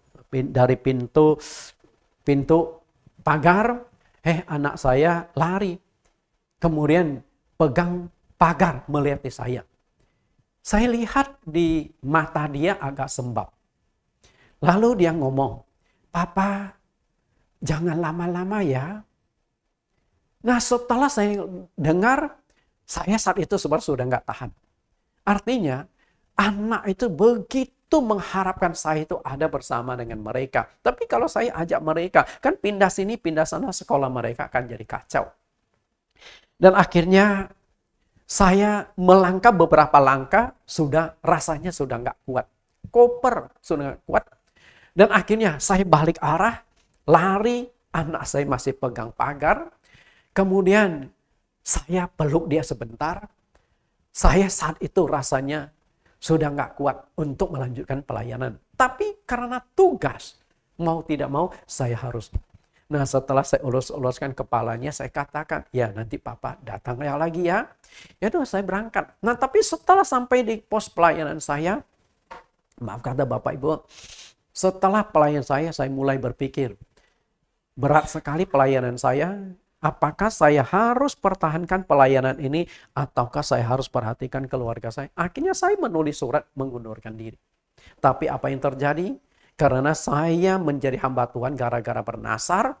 pagar, anak saya lari. Kemudian pegang pagar melihat saya. Saya lihat di mata dia agak sembab. Lalu dia ngomong, "Papa, jangan lama-lama ya." Nah, setelah saya dengar, saya saat itu sebenarnya sudah nggak tahan. Artinya, anak itu begitu mengharapkan saya itu ada bersama dengan mereka. Tapi kalau saya ajak mereka, kan pindah sini, pindah sana, sekolah mereka akan jadi kacau. Dan akhirnya, saya melangkah beberapa langkah, rasanya sudah nggak kuat. Koper sudah nggak kuat. Dan akhirnya saya balik arah, lari, anak saya masih pegang pagar. Kemudian saya peluk dia sebentar. Saya saat itu rasanya sudah nggak kuat untuk melanjutkan pelayanan. Tapi karena tugas, mau tidak mau saya harus. Nah, setelah saya ulus-uluskan kepalanya, saya katakan, ya nanti Papa datang lagi ya. Ya udah, saya berangkat. Nah, tapi setelah sampai di pos pelayanan saya, maaf kata Bapak Ibu, setelah pelayanan saya mulai berpikir, berat sekali pelayanan saya, apakah saya harus pertahankan pelayanan ini, ataukah saya harus perhatikan keluarga saya? Akhirnya saya menulis surat mengundurkan diri. Tapi apa yang terjadi? Karena saya menjadi hamba Tuhan gara-gara bernasar,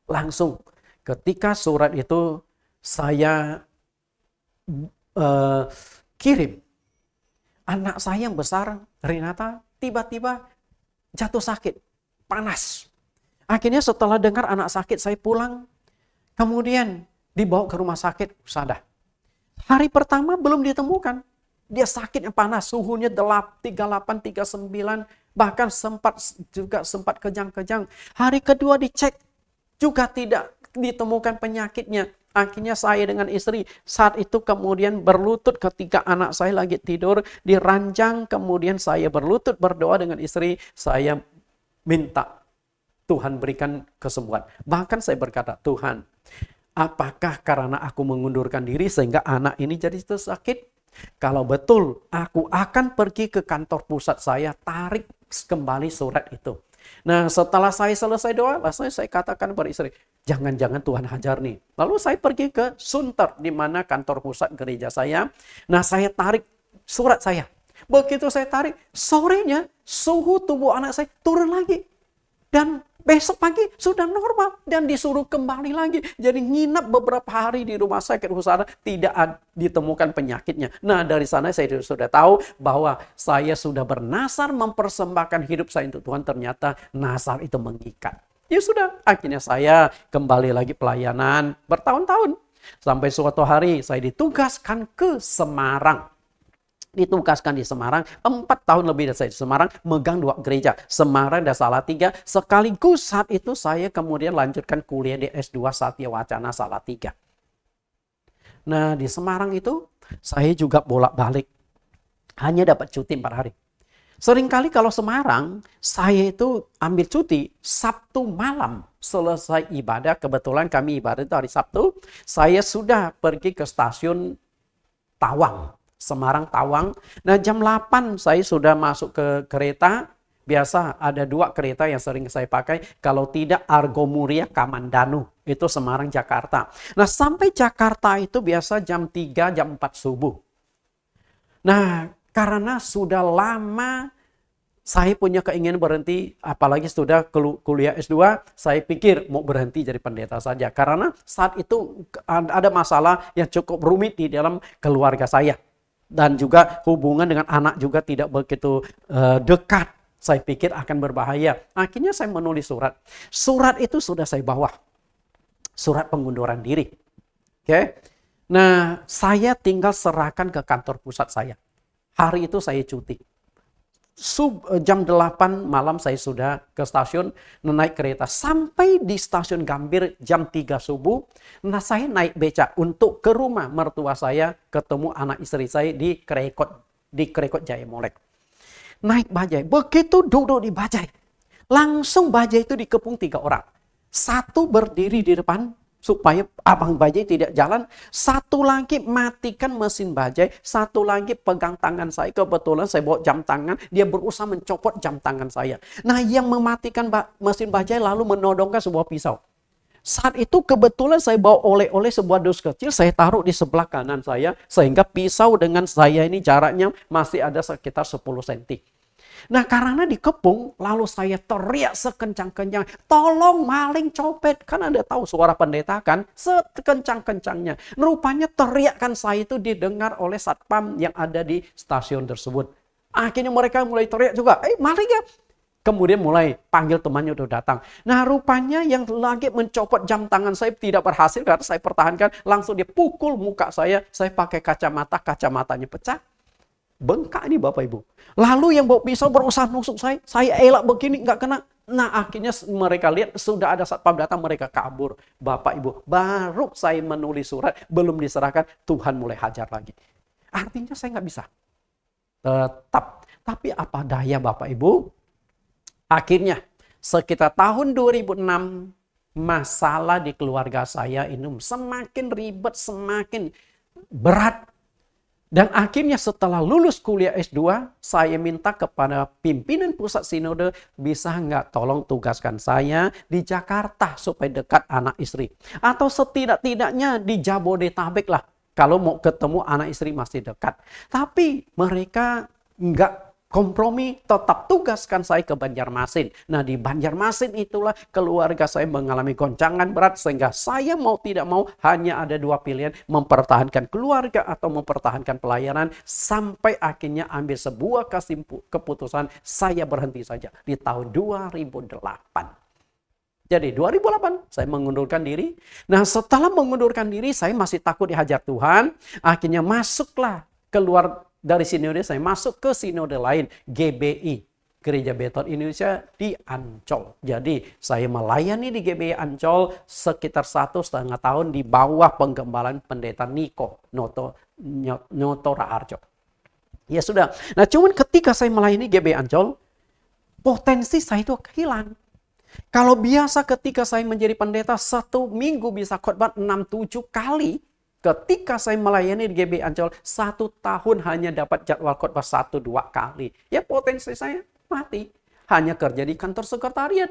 langsung ketika surat itu saya kirim, anak saya yang besar, Renata, tiba-tiba jatuh sakit, panas. Akhirnya setelah dengar anak sakit, saya pulang, kemudian dibawa ke rumah sakit USADA. Hari pertama belum ditemukan. Dia sakitnya panas, suhunya 38, 39, bahkan sempat kejang-kejang. Hari kedua dicek, juga tidak ditemukan penyakitnya. Akhirnya saya dengan istri saat itu kemudian berlutut ketika anak saya lagi tidur di ranjang. Kemudian saya berlutut berdoa dengan istri. Saya minta Tuhan berikan kesembuhan. Bahkan saya berkata, Tuhan, apakah karena aku mengundurkan diri sehingga anak ini jadi sakit? Kalau betul, aku akan pergi ke kantor pusat saya, tarik kembali surat itu. Nah, setelah saya selesai doa, saya katakan kepada istri, jangan-jangan Tuhan hajar nih. Lalu saya pergi ke Sunter, di mana kantor pusat gereja saya. Nah, saya tarik surat saya. Begitu saya tarik, sorenya suhu tubuh anak saya turun lagi. Dan besok pagi sudah normal dan disuruh kembali lagi. Jadi nginap beberapa hari di rumah sakit USADA, tidak ditemukan penyakitnya. Nah, dari sana saya sudah tahu bahwa saya sudah bernasar mempersembahkan hidup saya untuk Tuhan. Ternyata nasar itu mengikat. Ya sudah, akhirnya saya kembali lagi pelayanan bertahun-tahun. Sampai suatu hari saya ditugaskan ke Semarang. Ditugaskan di Semarang, 4 tahun lebih dari saya di Semarang, megang 2 gereja, Semarang dan Salatiga. Sekaligus saat itu saya kemudian lanjutkan kuliah di S2 Satya Wacana Salatiga. Nah, di Semarang itu saya juga bolak-balik, hanya dapat cuti 4 hari. Seringkali kalau Semarang, saya itu ambil cuti Sabtu malam. selesai ibadah, kebetulan kami ibadah itu hari Sabtu, saya sudah pergi ke stasiun Tawang, Semarang Tawang. Nah jam 8 saya sudah masuk ke kereta. Biasa ada 2 kereta yang sering saya pakai. Kalau tidak Argo Muria Kamandanu. Itu Semarang Jakarta. Nah sampai Jakarta itu biasa jam 3, jam 4 subuh. Nah karena sudah lama saya punya keinginan berhenti, apalagi sudah kuliah S2, saya pikir mau berhenti jadi pendeta saja. Karena saat itu ada masalah yang cukup rumit di dalam keluarga saya. Dan juga hubungan dengan anak juga tidak begitu dekat. Saya pikir akan berbahaya. Akhirnya saya menulis surat. Surat itu sudah saya bawa. Surat pengunduran diri. Oke. Nah, saya tinggal serahkan ke kantor pusat saya. Hari itu saya cuti. Jam 8 malam saya sudah ke stasiun naik kereta. Sampai di stasiun Gambir jam 3 subuh. Nah saya naik becak untuk ke rumah mertua saya. Ketemu anak istri saya di Krekot Jaya Molek. Naik bajai. Begitu duduk di bajai. Langsung bajai itu dikepung 3 orang. Satu berdiri di depan supaya abang bajai tidak jalan. Satu lagi matikan mesin bajai. Satu lagi pegang tangan saya. Kebetulan saya bawa jam tangan. Dia berusaha mencopot jam tangan saya. Nah yang mematikan mesin bajai lalu menodongkan sebuah pisau. Saat itu kebetulan saya bawa oleh-oleh sebuah dus kecil. Saya taruh di sebelah kanan saya. Sehingga pisau dengan saya ini jaraknya masih ada sekitar 10 cm. Nah karena dikepung, lalu saya teriak sekencang-kencang, tolong maling copet. Kan Anda tahu suara pendeta kan, sekencang-kencangnya. Rupanya teriakan saya itu didengar oleh satpam yang ada di stasiun tersebut. Akhirnya mereka mulai teriak juga, maling ya. Kemudian mulai panggil temannya udah datang. Nah rupanya yang lagi mencopot jam tangan saya tidak berhasil karena saya pertahankan. Langsung dia pukul muka saya pakai kacamata, kacamatanya pecah. Bengkak ini Bapak Ibu. Lalu yang bawa pisau berusaha nusuk saya elak begini nggak kena. Nah akhirnya mereka lihat sudah ada satpam datang, mereka kabur. Bapak Ibu, baru saya menulis surat, belum diserahkan, Tuhan mulai hajar lagi. Artinya saya nggak bisa. Tetap. Tapi apa daya Bapak Ibu? Akhirnya sekitar tahun 2006, masalah di keluarga saya ini semakin ribet, semakin berat. Dan akhirnya setelah lulus kuliah S2, saya minta kepada pimpinan pusat sinode, bisa nggak tolong tugaskan saya di Jakarta supaya dekat anak istri. Atau setidak-tidaknya di Jabodetabek lah, kalau mau ketemu anak istri masih dekat. Tapi mereka nggak kompromi, tetap tugaskan saya ke Banjarmasin. Nah di Banjarmasin itulah keluarga saya mengalami goncangan berat sehingga saya mau tidak mau hanya ada 2 pilihan, mempertahankan keluarga atau mempertahankan pelayanan sampai akhirnya ambil sebuah keputusan saya berhenti saja di tahun 2008. Jadi 2008 saya mengundurkan diri. Nah setelah mengundurkan diri saya masih takut dihajar Tuhan. Akhirnya masuklah keluar dari sinode, saya masuk ke sinode lain, GBI, Gereja Beton Indonesia di Ancol. Jadi saya melayani di GBI Ancol sekitar 1,5 tahun di bawah penggembalaan pendeta Niko Noto Raharjo. Ya sudah. Nah cuman ketika saya melayani GBI Ancol, potensi saya itu hilang. Kalau biasa ketika saya menjadi pendeta 1 minggu bisa khotbah 6-7 kali. Ketika saya melayani di GBI Ancol, 1 tahun hanya dapat jadwal khotbah 1-2 kali. Ya potensi saya mati. Hanya kerja di kantor sekretariat.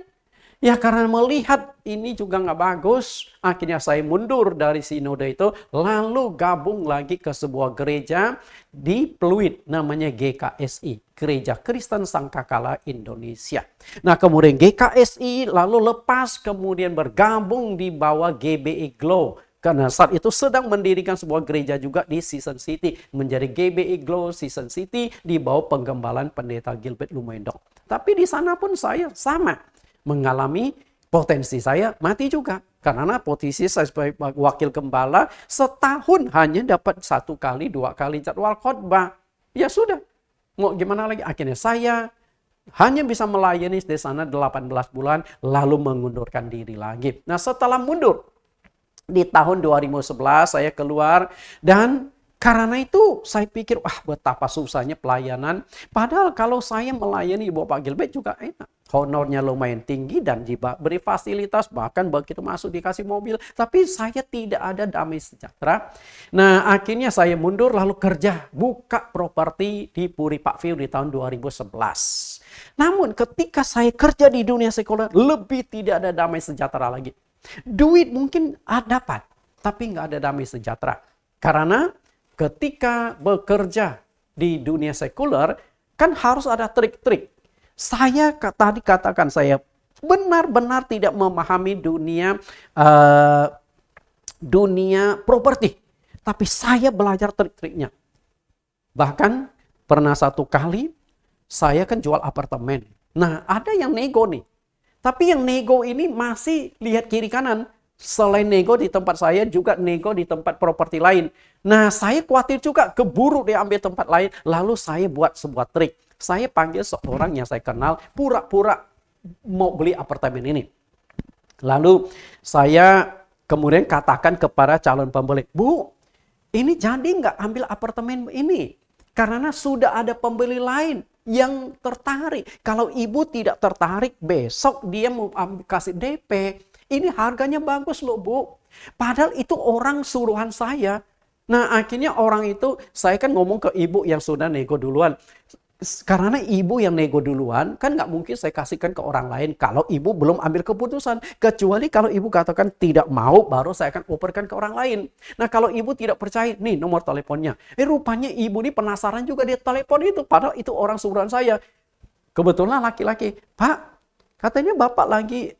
Ya karena melihat ini juga nggak bagus, akhirnya saya mundur dari sinode itu, lalu gabung lagi ke sebuah gereja di Pluit, namanya GKSI, Gereja Kristen Sangkakala Indonesia. Nah kemudian GKSI lalu lepas, kemudian bergabung di bawah GBI Glow. Karena saat itu sedang mendirikan sebuah gereja juga di Season City. Menjadi GBI Glow Season City di bawah penggembalaan pendeta Gilbert Lumendok. Tapi di sana pun saya sama. Mengalami potensi saya mati juga. Karena posisi saya sebagai wakil gembala setahun hanya dapat 1 kali, 2 kali jadwal khotbah. Ya sudah. Mau gimana lagi? Akhirnya saya hanya bisa melayani di sana 18 bulan. Lalu mengundurkan diri lagi. Nah setelah mundur. Di tahun 2011 saya keluar dan karena itu saya pikir betapa susahnya pelayanan. Padahal kalau saya melayani Bapak Gilbert juga enak. honornya lumayan tinggi dan diberi fasilitas, bahkan begitu masuk dikasih mobil, tapi saya tidak ada damai sejahtera. Nah, akhirnya saya mundur lalu kerja buka properti di Puri Pak Fiu di tahun 2011. Namun ketika saya kerja di dunia sekuler, lebih tidak ada damai sejahtera lagi. Duit mungkin dapat, tapi nggak ada damai sejahtera. Karena ketika bekerja di dunia sekuler, kan harus ada trik-trik. Saya tadi katakan saya benar-benar tidak memahami dunia properti. Tapi saya belajar trik-triknya. Bahkan pernah satu kali saya kan jual apartemen. Nah, ada yang nego nih. Tapi yang nego ini masih lihat kiri kanan. Selain nego di tempat saya, juga nego di tempat properti lain. Nah, saya khawatir juga keburu dia ambil tempat lain. Lalu saya buat sebuah trik. Saya panggil seorang yang saya kenal, pura-pura mau beli apartemen ini. Lalu saya kemudian katakan kepada calon pembeli, Bu, ini jadi nggak ambil apartemen ini? Karena sudah ada pembeli lain yang tertarik. Kalau ibu tidak tertarik, besok dia mau kasih DP. Ini harganya bagus loh, Bu. Padahal itu orang suruhan saya. Nah, akhirnya orang itu, saya kan ngomong ke ibu yang sudah nego duluan. Karena ibu yang nego duluan, kan nggak mungkin saya kasihkan ke orang lain kalau ibu belum ambil keputusan. Kecuali kalau ibu katakan tidak mau, baru saya akan operkan ke orang lain. Nah, kalau ibu tidak percaya, nih nomor teleponnya. Rupanya ibu ini penasaran juga dia telepon itu. Padahal itu orang suruhan saya. Kebetulan laki-laki, Pak, katanya Bapak lagi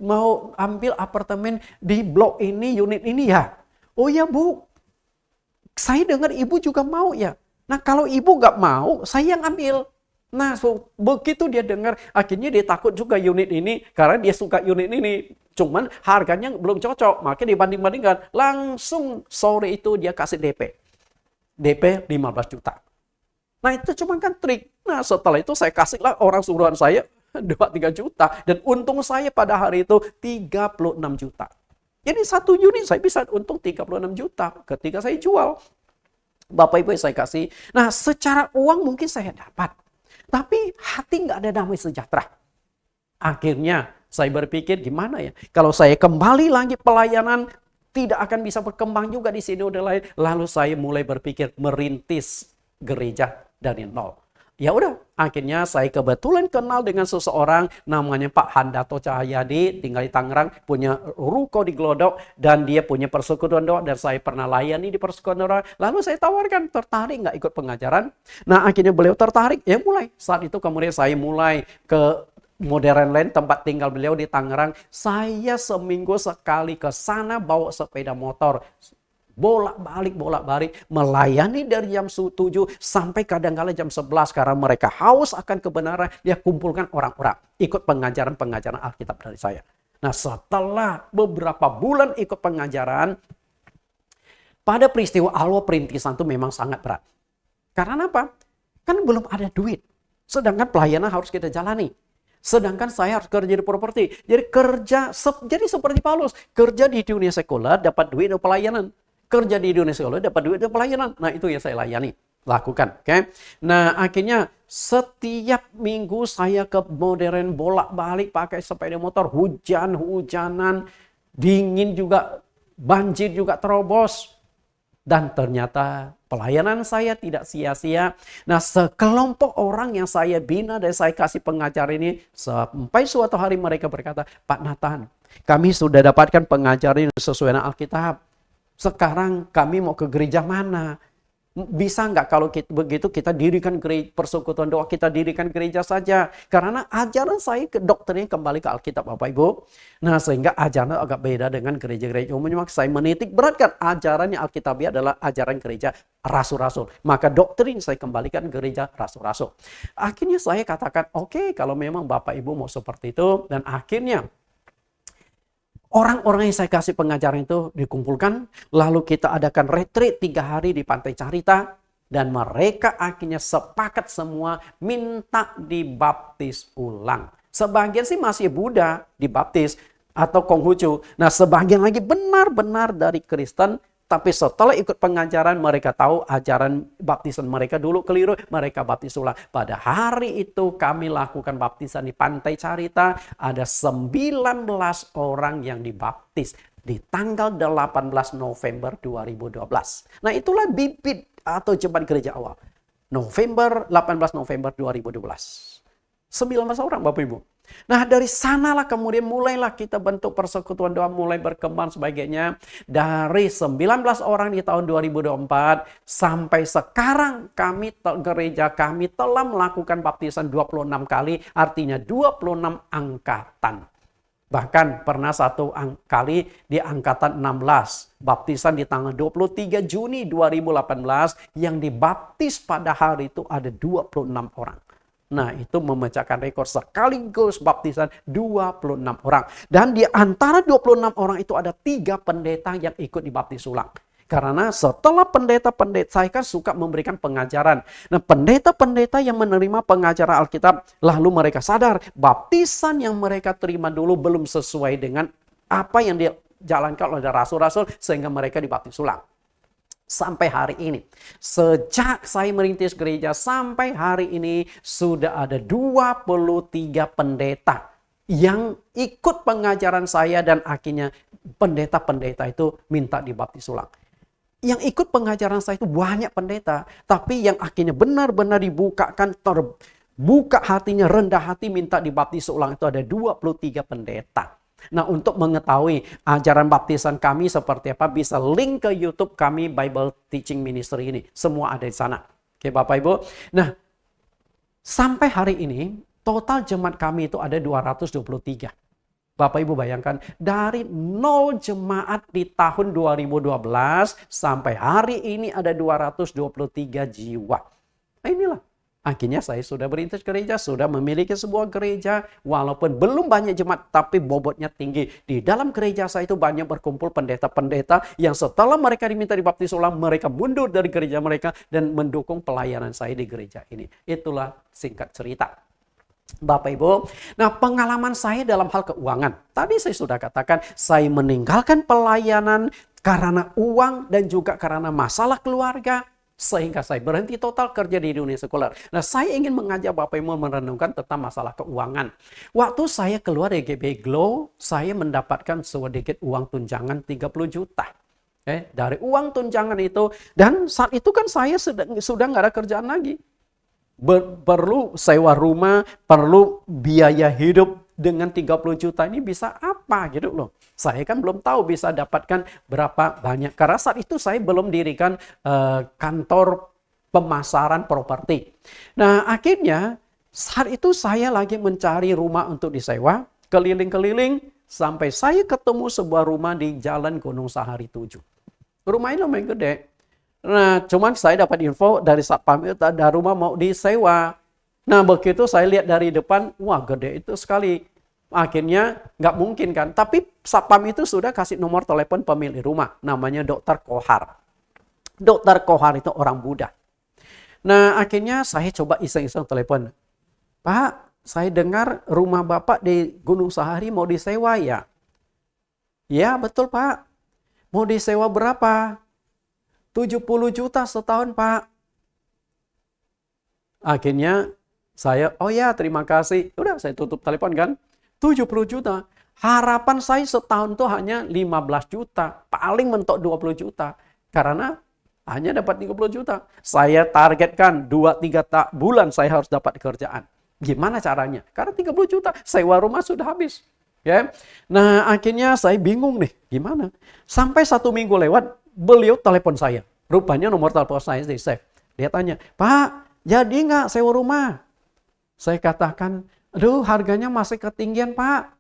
mau ambil apartemen di blok ini, unit ini ya? Oh ya Bu, saya dengar ibu juga mau ya. Nah, kalau ibu nggak mau, saya yang ambil. Nah, begitu dia dengar, akhirnya dia takut juga unit ini, karena dia suka unit ini. Cuman harganya belum cocok, makanya dibanding-bandingkan. Langsung sore itu dia kasih DP. DP 15 juta. Nah, itu cuma kan trik. Nah, setelah itu saya kasihlah orang suruhan saya 2-3 juta. Dan untung saya pada hari itu 36 juta. Jadi satu unit saya bisa untung 36 juta ketika saya jual. Bapak Ibu saya kasih. Nah, secara uang mungkin saya dapat. Tapi hati nggak ada damai sejahtera. Akhirnya saya berpikir gimana ya. Kalau saya kembali lagi pelayanan, tidak akan bisa berkembang juga di sini udah lain. Lalu saya mulai berpikir merintis gereja dari nol. Ya udah, akhirnya saya kebetulan kenal dengan seseorang namanya Pak Handato Cahyadi, tinggal di Tangerang, punya ruko di Glodok, dan dia punya persekutuan doa, dan saya pernah layani di persekutuan doa. Lalu saya tawarkan, tertarik nggak ikut pengajaran? Nah, akhirnya beliau tertarik, ya mulai. Saat itu kemudian saya mulai ke Modern Land, tempat tinggal beliau di Tangerang. Saya seminggu sekali ke sana bawa sepeda motor. Bolak-balik melayani dari jam 7 sampai kadang-kadang jam 11 karena mereka haus akan kebenaran. Dia kumpulkan orang-orang ikut pengajaran Alkitab dari saya. Nah, setelah beberapa bulan ikut pengajaran, pada peristiwa awal perintisan itu memang sangat berat. Karena apa? Kan belum ada duit. Sedangkan pelayanan harus kita jalani. Sedangkan saya harus kerja di properti. Jadi seperti Paulus, kerja di dunia sekuler dapat duit dari pelayanan. Kerja di dunia sekuler dapat duit dari pelayanan. Nah, itu yang saya layani, lakukan. Oke. Nah, akhirnya setiap minggu saya ke Modern bolak-balik pakai sepeda motor, hujan-hujanan, dingin juga, banjir juga terobos. Dan ternyata pelayanan saya tidak sia-sia. Nah, sekelompok orang yang saya bina dan saya kasih pengajar ini, sampai suatu hari mereka berkata, Pak Nathan, kami sudah dapatkan pengajar ini sesuai dengan Alkitab. Sekarang kami mau ke gereja mana? Bisa nggak kalau begitu kita dirikan persekutuan doa, kita dirikan gereja saja. Karena ajaran saya ke doktrinnya kembali ke Alkitab Bapak Ibu. Nah, sehingga ajaran agak beda dengan gereja-gereja umumnya. Maka saya menitik beratkan ajarannya Alkitabiah adalah ajaran gereja rasul-rasul. Maka doktrin saya kembalikan gereja rasul-rasul. Akhirnya saya katakan, oke, kalau memang Bapak Ibu mau seperti itu. Dan akhirnya orang-orang yang saya kasih pengajaran itu dikumpulkan, lalu kita adakan retreat 3 hari di Pantai Carita, dan mereka akhirnya sepakat semua minta dibaptis ulang. Sebagian sih masih Buddha dibaptis atau Konghucu. Nah, sebagian lagi benar-benar dari Kristen Tapi setelah ikut pengajaran, mereka tahu ajaran baptisan mereka dulu keliru, mereka baptis ulang. Pada hari itu kami lakukan baptisan di Pantai Carita, ada 19 orang yang dibaptis di tanggal 18 November 2012. Nah, itulah bibit atau jemaat gereja awal. 18 November 2012. 19 orang Bapak Ibu. Nah, dari sanalah kemudian mulailah kita bentuk persekutuan doa, mulai berkembang sebagainya. Dari 19 orang di tahun 2024 sampai sekarang gereja kami telah melakukan baptisan 26 kali, artinya 26 angkatan. Bahkan pernah satu kali di angkatan 16. Baptisan di tanggal 23 Juni 2018 yang dibaptis pada hari itu ada 26 orang. Nah, itu memecahkan rekor sekaligus baptisan 26 orang. Dan di antara 26 orang itu ada 3 pendeta yang ikut dibaptis ulang. Karena setelah pendeta-pendeta, saya kan suka memberikan pengajaran. Nah, pendeta-pendeta yang menerima pengajaran Alkitab, lalu mereka sadar baptisan yang mereka terima dulu belum sesuai dengan apa yang dijalankan oleh rasul-rasul, sehingga mereka dibaptis ulang. Sampai hari ini, sejak saya merintis gereja sampai hari ini, sudah ada 23 pendeta yang ikut pengajaran saya dan akhirnya pendeta-pendeta itu minta dibaptis ulang. Yang ikut pengajaran saya itu banyak pendeta, tapi yang akhirnya benar-benar dibukakan, terbuka hatinya, rendah hati minta dibaptis ulang itu ada 23 pendeta. Nah, untuk mengetahui ajaran baptisan kami seperti apa, bisa link ke YouTube kami Bible Teaching Ministry ini. Semua ada di sana. Oke Bapak Ibu. Nah, sampai hari ini total jemaat kami itu ada 223. Bapak Ibu bayangkan, dari 0 jemaat di tahun 2012 sampai hari ini ada 223 jiwa. Nah, inilah. Akhirnya saya sudah berintis gereja, sudah memiliki sebuah gereja, walaupun belum banyak jemaat, tapi bobotnya tinggi. Di dalam gereja saya itu banyak berkumpul pendeta-pendeta yang setelah mereka diminta dibaptis ulang, mereka mundur dari gereja mereka dan mendukung pelayanan saya di gereja ini. Itulah singkat cerita. Bapak Ibu, nah pengalaman saya dalam hal keuangan. Tadi saya sudah katakan, saya meninggalkan pelayanan karena uang dan juga karena masalah keluarga. Sehingga saya berhenti total kerja di dunia sekuler. Nah, saya ingin mengajak Bapak Ibu merenungkan tentang masalah keuangan. Waktu saya keluar dari GB Glow, saya mendapatkan sedikit uang tunjangan 30 juta. Dari uang tunjangan itu, dan saat itu kan saya sudah nggak ada kerjaan lagi. Perlu sewa rumah, perlu biaya hidup. Dengan 30 juta ini bisa apa gitu loh. Saya kan belum tahu bisa dapatkan berapa banyak. Karena saat itu saya belum dirikan kantor pemasaran properti. Nah, akhirnya saat itu saya lagi mencari rumah untuk disewa, keliling-keliling sampai saya ketemu sebuah rumah di Jalan Gunung Sahari 7. Rumahnya lumayan gede. Nah, cuman saya dapat info dari satpam itu ada rumah mau disewa. Nah, begitu saya lihat dari depan, wah gede itu sekali. Akhirnya nggak mungkin kan. Tapi satpam itu sudah kasih nomor telepon pemilik rumah. Namanya Dr. Kohar. Dr. Kohar itu orang Buddha. Nah, akhirnya saya coba iseng-iseng telepon. Pak, saya dengar rumah Bapak di Gunung Sahari mau disewa ya? Ya, betul Pak. Mau disewa berapa? 70 juta setahun Pak. Akhirnya saya, oh ya terima kasih. Udah saya tutup telepon kan. 70 juta. Harapan saya setahun itu hanya 15 juta. Paling mentok 20 juta. Karena hanya dapat 30 juta. Saya targetkan 2-3 bulan saya harus dapat kerjaan. Gimana caranya? Karena 30 juta. Sewa rumah sudah habis. Ya. Nah akhirnya saya bingung nih. Gimana? Sampai 1 minggu lewat, beliau telepon saya. Rupanya nomor telepon saya di save. Dia tanya, Pak, jadi nggak sewa rumah? Saya katakan, aduh harganya masih ketinggian Pak.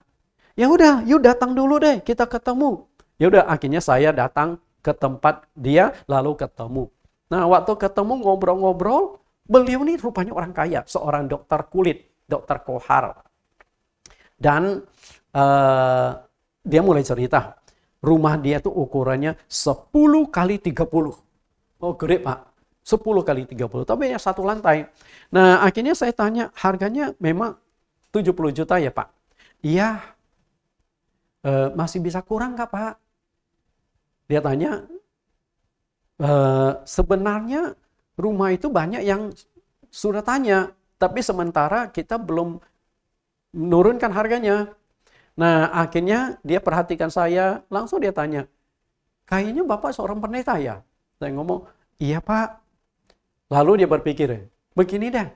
Ya udah, yuk datang dulu deh, kita ketemu. Ya udah, akhirnya saya datang ke tempat dia, lalu ketemu. Nah, waktu ketemu ngobrol-ngobrol, beliau ini rupanya orang kaya, seorang dokter kulit, Dr. Kohar. Dan dia mulai cerita, rumah dia tuh ukurannya 10 kali 30. Oh gede Pak. 10 kali 30, tapi ya 1 lantai. Nah, akhirnya saya tanya, harganya memang 70 juta ya Pak? Iya. Masih bisa kurang nggak Pak? Dia tanya, sebenarnya rumah itu banyak yang sudah tanya, tapi sementara kita belum menurunkan harganya. Nah, akhirnya dia perhatikan saya, langsung dia tanya, kayaknya Bapak seorang pendeta ya? Saya ngomong, iya Pak. Lalu dia berpikir, begini deh,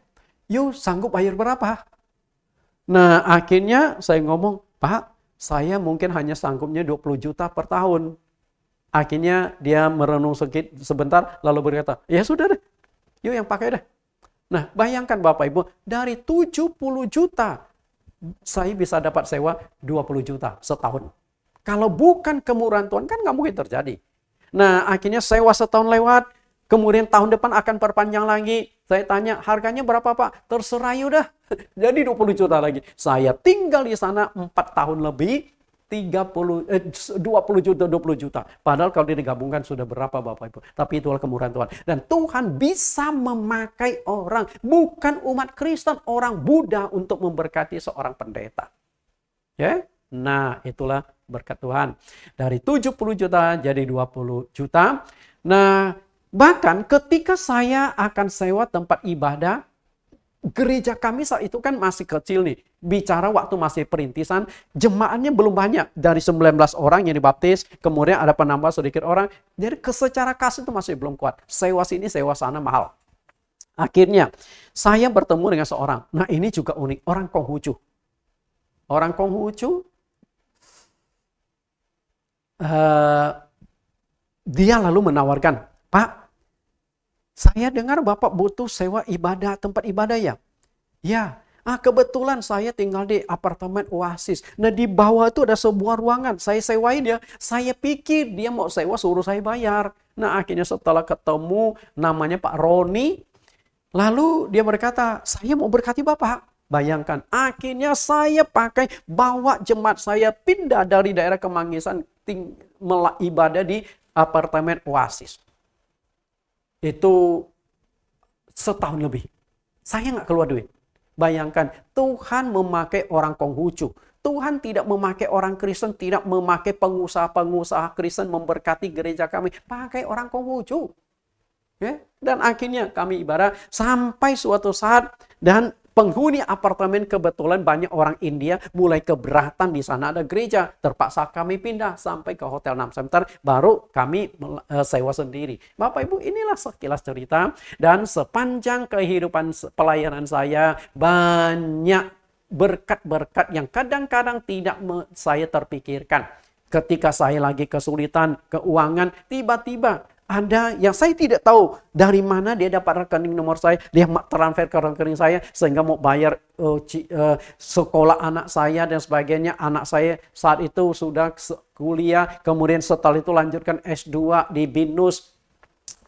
yuk sanggup bayar berapa? Nah, akhirnya saya ngomong, Pak, saya mungkin hanya sanggupnya 20 juta per tahun. Akhirnya dia merenung sebentar, lalu berkata, ya sudah deh, yuk yang pakai deh. Nah, bayangkan Bapak Ibu, dari 70 juta, saya bisa dapat sewa 20 juta setahun. Kalau bukan kemurahan Tuhan, kan nggak mungkin terjadi. Nah, akhirnya sewa setahun lewat, kemudian tahun depan akan perpanjang lagi. Saya tanya, harganya berapa Pak? Terserah udah. Jadi 20 juta lagi. Saya tinggal di sana 4 tahun lebih, 20 juta, 20 juta. Padahal kalau digabungkan sudah berapa Bapak Ibu. Tapi itulah kemurahan Tuhan. Dan Tuhan bisa memakai orang, bukan umat Kristen, orang Buddha untuk memberkati seorang pendeta. Ya? Nah, itulah berkat Tuhan. Dari 70 juta jadi 20 juta. Nah, bahkan ketika saya akan sewa tempat ibadah, gereja kami saat itu kan masih kecil nih. Bicara waktu masih perintisan, jemaatnya belum banyak. Dari 19 orang yang dibaptis, kemudian ada penambah sedikit orang. Jadi secara kas itu masih belum kuat. Sewa sini, sewa sana mahal. Akhirnya, saya bertemu dengan seorang. Nah, ini juga unik. Orang Konghucu. Orang Konghucu, dia lalu menawarkan, Pak, saya dengar Bapak butuh sewa ibadah, tempat ibadah ya? Ya, kebetulan saya tinggal di apartemen Oasis. Nah, di bawah itu ada sebuah ruangan. Saya sewain ya. Saya pikir dia mau sewa suruh saya bayar. Nah, akhirnya setelah ketemu namanya Pak Roni. Lalu dia berkata, saya mau berkati Bapak. Bayangkan, akhirnya saya pakai bawa jemaat saya pindah dari daerah Kemanggisan ibadah di apartemen Oasis. Itu setahun lebih. Saya nggak keluar duit. Bayangkan, Tuhan memakai orang Konghucu. Tuhan tidak memakai orang Kristen, tidak memakai pengusaha-pengusaha Kristen memberkati gereja kami. Pakai orang Konghucu. Ya? Dan akhirnya kami ibadah sampai suatu saat dan penghuni apartemen kebetulan banyak orang India mulai keberatan di sana ada gereja. Terpaksa kami pindah sampai ke Hotel 6 Center, baru kami sewa sendiri. Bapak Ibu, inilah sekilas cerita dan sepanjang kehidupan pelayanan saya banyak berkat-berkat yang kadang-kadang tidak saya terpikirkan. Ketika saya lagi kesulitan keuangan, tiba-tiba ada yang saya tidak tahu dari mana dia dapat rekening nomor saya. Dia transfer ke rekening saya sehingga mau bayar sekolah anak saya dan sebagainya. Anak saya saat itu sudah kuliah, kemudian setelah itu lanjutkan S2 di BINUS.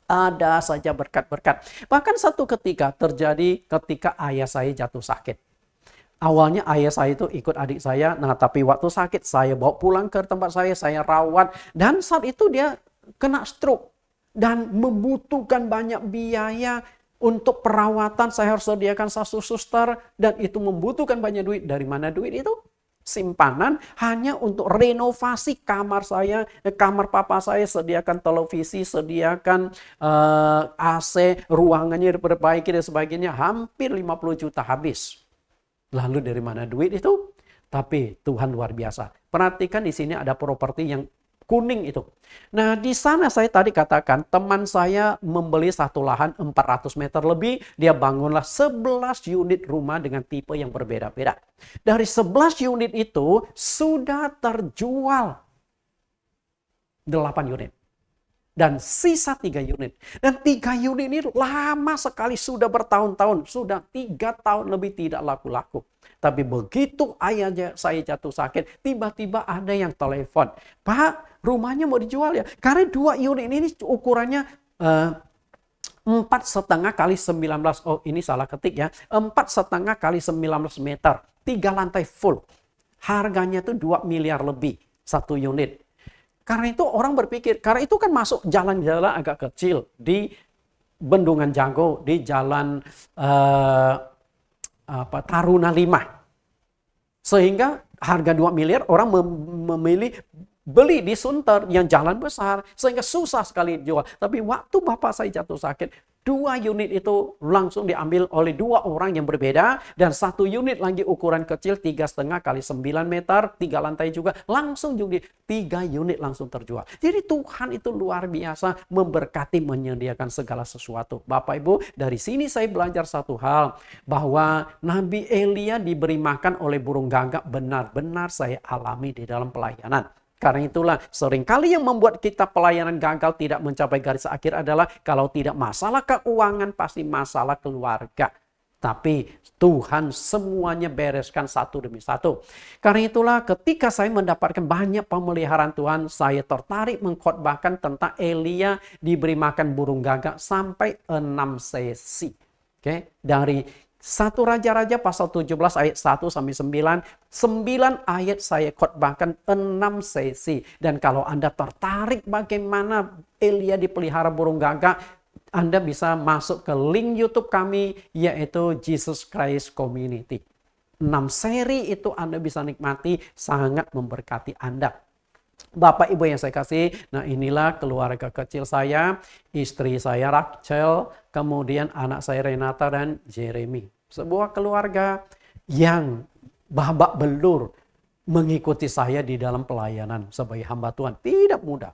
Ada saja berkat-berkat. Bahkan satu ketika terjadi ketika ayah saya jatuh sakit. Awalnya ayah saya itu ikut adik saya. Nah, tapi waktu sakit saya bawa pulang ke tempat saya rawat. Dan saat itu dia kena stroke. Dan membutuhkan banyak biaya untuk perawatan. Saya harus sediakan satu suster. Dan itu membutuhkan banyak duit. Dari mana duit itu? Simpanan hanya untuk renovasi kamar saya. Kamar papa saya, sediakan televisi, sediakan AC, ruangannya diperbaiki dan sebagainya. Hampir 50 juta habis. Lalu dari mana duit itu? Tapi Tuhan luar biasa. Perhatikan di sini ada properti yang kuning itu. Nah, di sana saya tadi katakan teman saya membeli satu lahan 400 meter lebih. Dia bangunlah 11 unit rumah dengan tipe yang berbeda-beda. Dari 11 unit itu sudah terjual 8 unit. Dan sisa 3 unit. Dan 3 unit ini lama sekali, sudah bertahun-tahun. Sudah 3 tahun lebih tidak laku-laku. Tapi begitu ayah saya jatuh sakit, tiba-tiba ada yang telepon. Pak, rumahnya mau dijual ya? Karena 2 unit ini ukurannya 4,5 kali 19. Oh, ini salah ketik ya. 4,5 kali 19 meter. 3 lantai full. Harganya tuh 2 miliar lebih. 1 unit. Karena itu orang berpikir, karena itu kan masuk jalan-jalan agak kecil. Di Bendungan Jago, di jalan Taruna 5. Sehingga harga 2 miliar orang memilih beli di Sunter yang jalan besar sehingga susah sekali dijual. Tapi waktu bapak saya jatuh sakit, 2 unit itu langsung diambil oleh 2 orang yang berbeda, dan 1 unit lagi ukuran kecil 3,5 kali 9 meter, 3 lantai juga, langsung juga 3 unit langsung terjual. Jadi Tuhan itu luar biasa memberkati, menyediakan segala sesuatu. Bapak Ibu, dari sini saya belajar satu hal, bahwa Nabi Elia diberi makan oleh burung gagak benar-benar saya alami di dalam pelayanan. Karena itulah seringkali yang membuat kita pelayanan gagal tidak mencapai garis akhir adalah kalau tidak masalah keuangan, pasti masalah keluarga. Tapi Tuhan semuanya bereskan satu demi satu. Karena itulah ketika saya mendapatkan banyak pemeliharaan Tuhan, saya tertarik mengkhotbahkan tentang Elia diberi makan burung gagak sampai 6 sesi. Oke, dari 1 Raja-Raja pasal 17 ayat 1 sampai 9. 9 ayat saya khotbahkan 6 sesi. Dan kalau Anda tertarik bagaimana Elia dipelihara burung gagak, Anda bisa masuk ke link YouTube kami, yaitu Jesus Christ Community. 6 seri itu Anda bisa nikmati, sangat memberkati Anda. Bapak Ibu yang saya kasih, nah inilah keluarga kecil saya, istri saya Rachel, kemudian anak saya Renata dan Jeremy. Sebuah keluarga yang babak belur mengikuti saya di dalam pelayanan sebagai hamba Tuhan. Tidak mudah.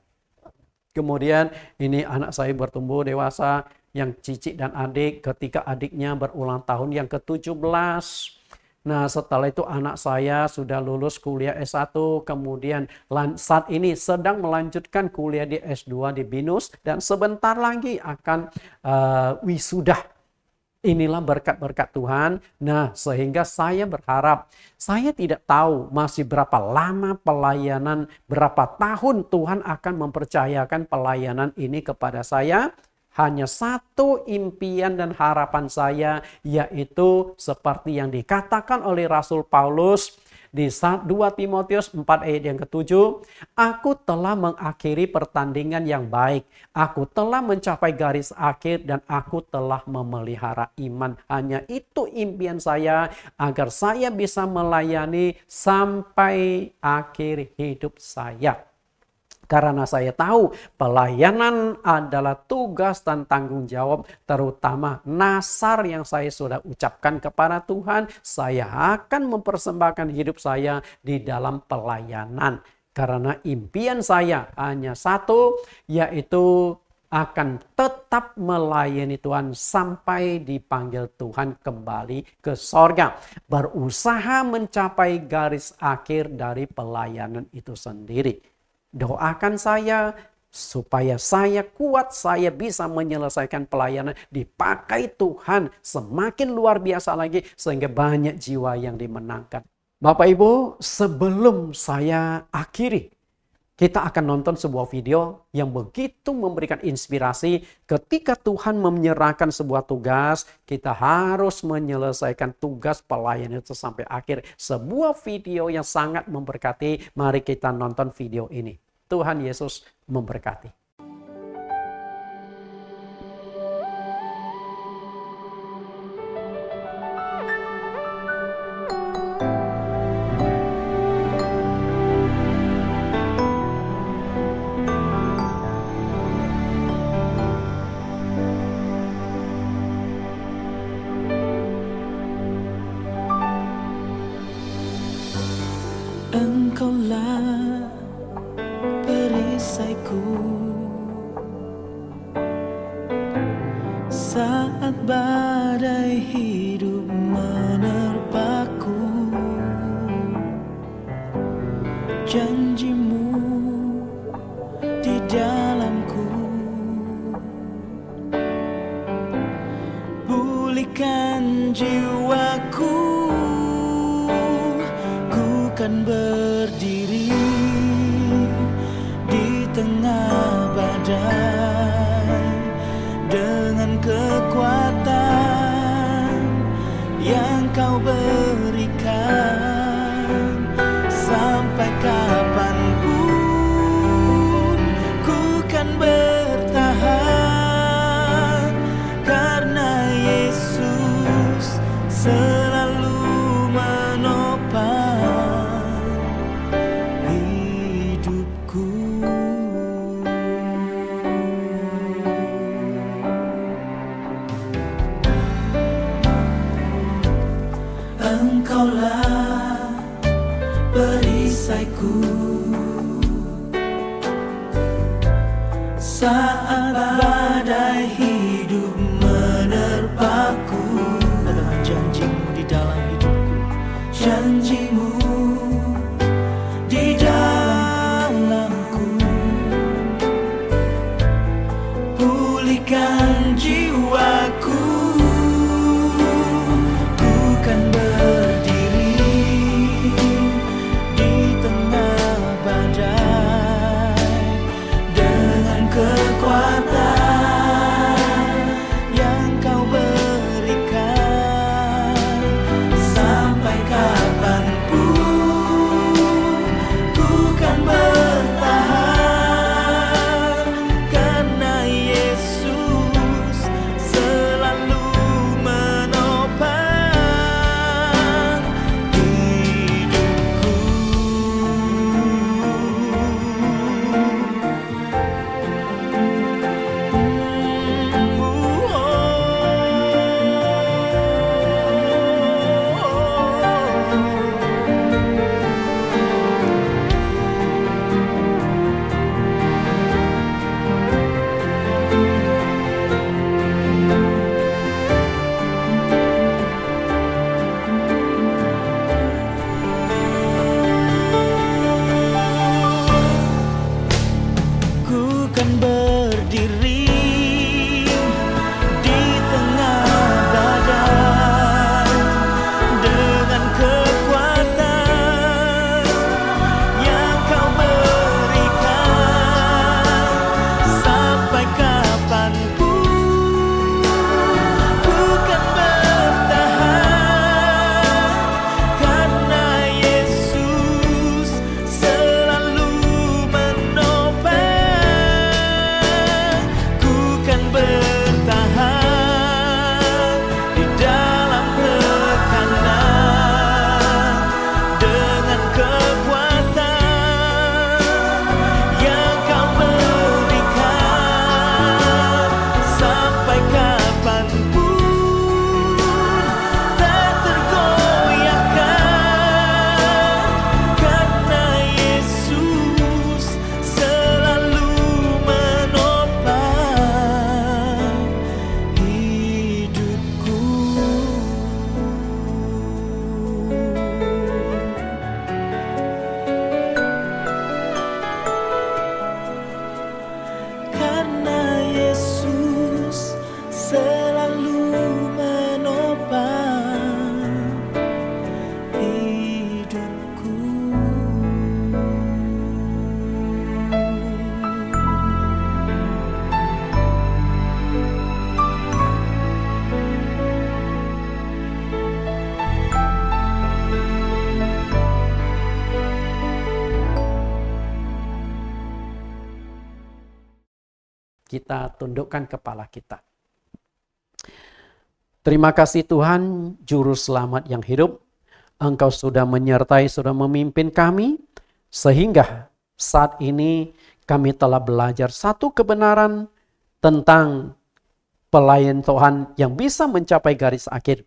Kemudian ini anak saya bertumbuh dewasa, yang Cici dan adik, ketika adiknya berulang tahun yang ke-17. Nah, setelah itu anak saya sudah lulus kuliah S1, kemudian saat ini sedang melanjutkan kuliah di S2 di BINUS, dan sebentar lagi akan wisuda. Inilah berkat-berkat Tuhan. Nah, sehingga saya berharap, saya tidak tahu masih berapa lama pelayanan, berapa tahun Tuhan akan mempercayakan pelayanan ini kepada saya. Hanya satu impian dan harapan saya, yaitu seperti yang dikatakan oleh Rasul Paulus di 2 Timotius 4 ayat yang ke-7. Aku telah mengakhiri pertandingan yang baik. Aku telah mencapai garis akhir dan aku telah memelihara iman. Hanya itu impian saya, agar saya bisa melayani sampai akhir hidup saya. Karena saya tahu pelayanan adalah tugas dan tanggung jawab, terutama nasar yang saya sudah ucapkan kepada Tuhan. Saya akan mempersembahkan hidup saya di dalam pelayanan. Karena impian saya hanya satu, yaitu akan tetap melayani Tuhan sampai dipanggil Tuhan kembali ke sorga. Berusaha mencapai garis akhir dari pelayanan itu sendiri. Doakan saya supaya saya kuat, saya bisa menyelesaikan pelayanan, dipakai Tuhan semakin luar biasa lagi sehingga banyak jiwa yang dimenangkan. Bapak Ibu, sebelum saya akhiri, kita akan nonton sebuah video yang begitu memberikan inspirasi. Ketika Tuhan menyerahkan sebuah tugas, kita harus menyelesaikan tugas pelayanan itu sampai akhir. Sebuah video yang sangat memberkati. Mari kita nonton video ini. Tuhan Yesus memberkati. Engkaulah perisaiku saat badai hidup menerpaku. Janjimu di dalamku, pulihkan jiwaku. Ku kan berdiri di tengah badai dengan kekuatan yang Kau berikan. Sampai kapanpun ku kan bertahan, karena Yesus selalu menopang hidupku. Engkaulah perisaiku saat badai hidup menerpaku. Dengan janjimu di dalam hidupku, janjimu di dalamku, pulihkan jiwaku. Ku kan berdiri di tengah badai dengan kekuatan yang Kau berikan. Sampai kapanpun ku kan bertahan, karena Yesus selalu menopang hidupku. Ku kan berdiri di tengah badai dengan kekuatan yang Kau berikan. Sampai kapanpun ku kan bertahan, karena Yesus selalu menopang. Ku kan bertahan di dalam tekanan dengan kekuatan yang Kau berikan. Sampai kapanpun tak tergoyahkan, karena Yesus selalu menopang hidupku. Karena Yesus selalu menopang hidupku. Kita tundukkan kepala kita. Terima kasih Tuhan, Juru Selamat yang hidup. Engkau sudah menyertai, sudah memimpin kami, sehingga saat ini kami telah belajar satu kebenaran tentang pelayan Tuhan yang bisa mencapai garis akhir.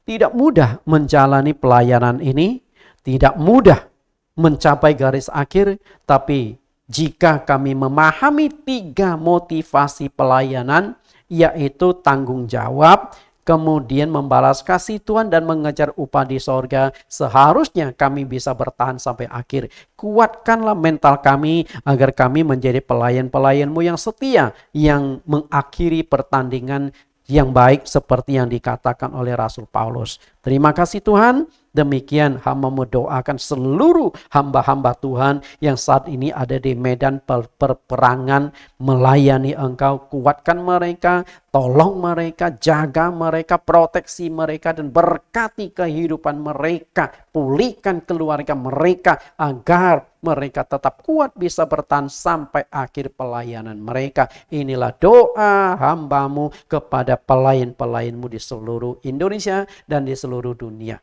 Tidak mudah menjalani pelayanan ini, tidak mudah mencapai garis akhir, tapi jika kami memahami 3 motivasi pelayanan, yaitu tanggung jawab, kemudian membalas kasih Tuhan dan mengejar upah di sorga, seharusnya kami bisa bertahan sampai akhir. Kuatkanlah mental kami agar kami menjadi pelayan-pelayan-Mu yang setia, yang mengakhiri pertandingan yang baik seperti yang dikatakan oleh Rasul Paulus. Terima kasih Tuhan. Demikian hamba-Mu doakan seluruh hamba-hamba Tuhan yang saat ini ada di medan perperangan melayani Engkau. Kuatkan mereka, tolong mereka, jaga mereka, proteksi mereka, dan berkati kehidupan mereka. Pulihkan keluarga mereka agar mereka tetap kuat bisa bertahan sampai akhir pelayanan mereka. Inilah doa hamba-Mu kepada pelayan-pelayan-Mu di seluruh Indonesia dan di seluruh dunia.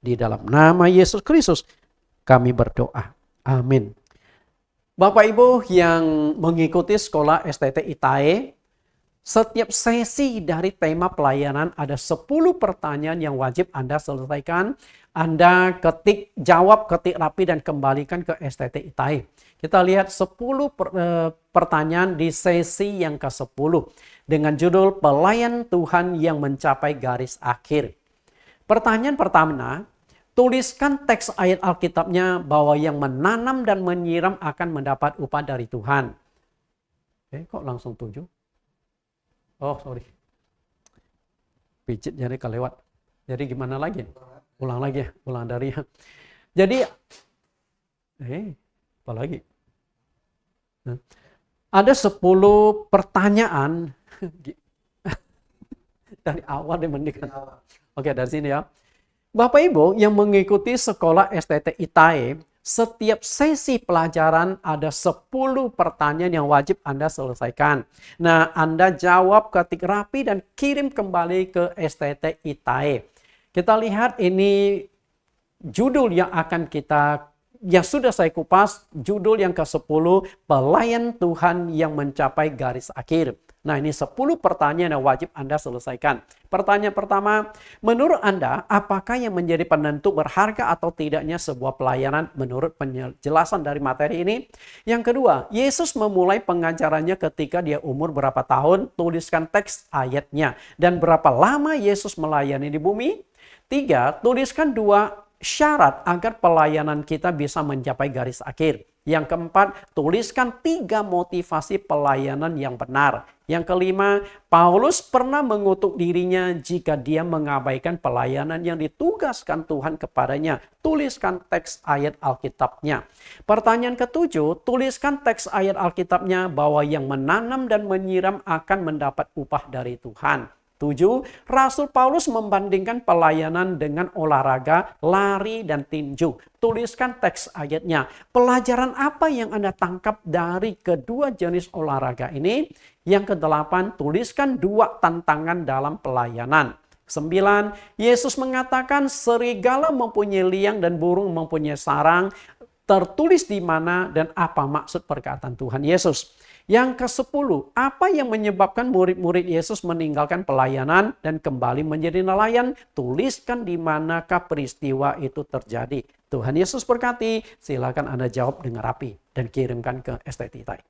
Di dalam nama Yesus Kristus kami berdoa. Amin. Bapak Ibu yang mengikuti sekolah STT ITAE, Setiap sesi dari tema pelayanan ada 10 pertanyaan yang wajib Anda selesaikan. Anda jawab, ketik rapi dan kembalikan ke STT ITAE. Kita lihat 10 pertanyaan di sesi yang ke-10 dengan judul Pelayan Tuhan yang Mencapai Garis Akhir. Pertanyaan pertama, tuliskan teks ayat Alkitabnya bahwa yang menanam dan menyiram akan mendapat upah dari Tuhan. Kok langsung 7? Oh, sorry. Pijit jadi kelewat. Jadi gimana lagi? Ulang lagi ya, ulang dari ya. Jadi, apa lagi? Nah, ada 10 pertanyaan dari awal deh mending. Oke, dari sini ya. Bapak Ibu yang mengikuti sekolah STT ITAE, setiap sesi pelajaran ada 10 pertanyaan yang wajib Anda selesaikan. Nah, Anda jawab, ketik rapi, dan kirim kembali ke STT ITAE. Kita lihat ini judul yang sudah saya kupas, judul yang ke-10, Pelayan Tuhan yang Mencapai Garis Akhir. Nah, ini 10 pertanyaan yang wajib Anda selesaikan. Pertanyaan pertama, menurut Anda, apakah yang menjadi penentu berharga atau tidaknya sebuah pelayanan menurut penjelasan dari materi ini? Yang kedua, Yesus memulai pengajarannya ketika dia umur berapa tahun? Tuliskan teks ayatnya. Dan berapa lama Yesus melayani di bumi? 3, tuliskan 2 syarat agar pelayanan kita bisa mencapai garis akhir. Yang keempat, tuliskan 3 motivasi pelayanan yang benar. Yang kelima, Paulus pernah mengutuk dirinya jika dia mengabaikan pelayanan yang ditugaskan Tuhan kepadanya. Tuliskan teks ayat Alkitabnya. Pertanyaan ketujuh, tuliskan teks ayat Alkitabnya bahwa yang menanam dan menyiram akan mendapat upah dari Tuhan. 7. Rasul Paulus membandingkan pelayanan dengan olahraga, lari, dan tinju. Tuliskan teks ayatnya. Pelajaran apa yang Anda tangkap dari kedua jenis olahraga ini? Yang ke-8, tuliskan 2 tantangan dalam pelayanan. 9. Yesus mengatakan serigala mempunyai liang dan burung mempunyai sarang. Tertulis di mana dan apa maksud perkataan Tuhan Yesus? Yang ke-10, apa yang menyebabkan murid-murid Yesus meninggalkan pelayanan dan kembali menjadi nelayan? Tuliskan di manakah peristiwa itu terjadi. Tuhan Yesus berkati, silakan Anda jawab dengan rapi dan kirimkan ke STT ITAE.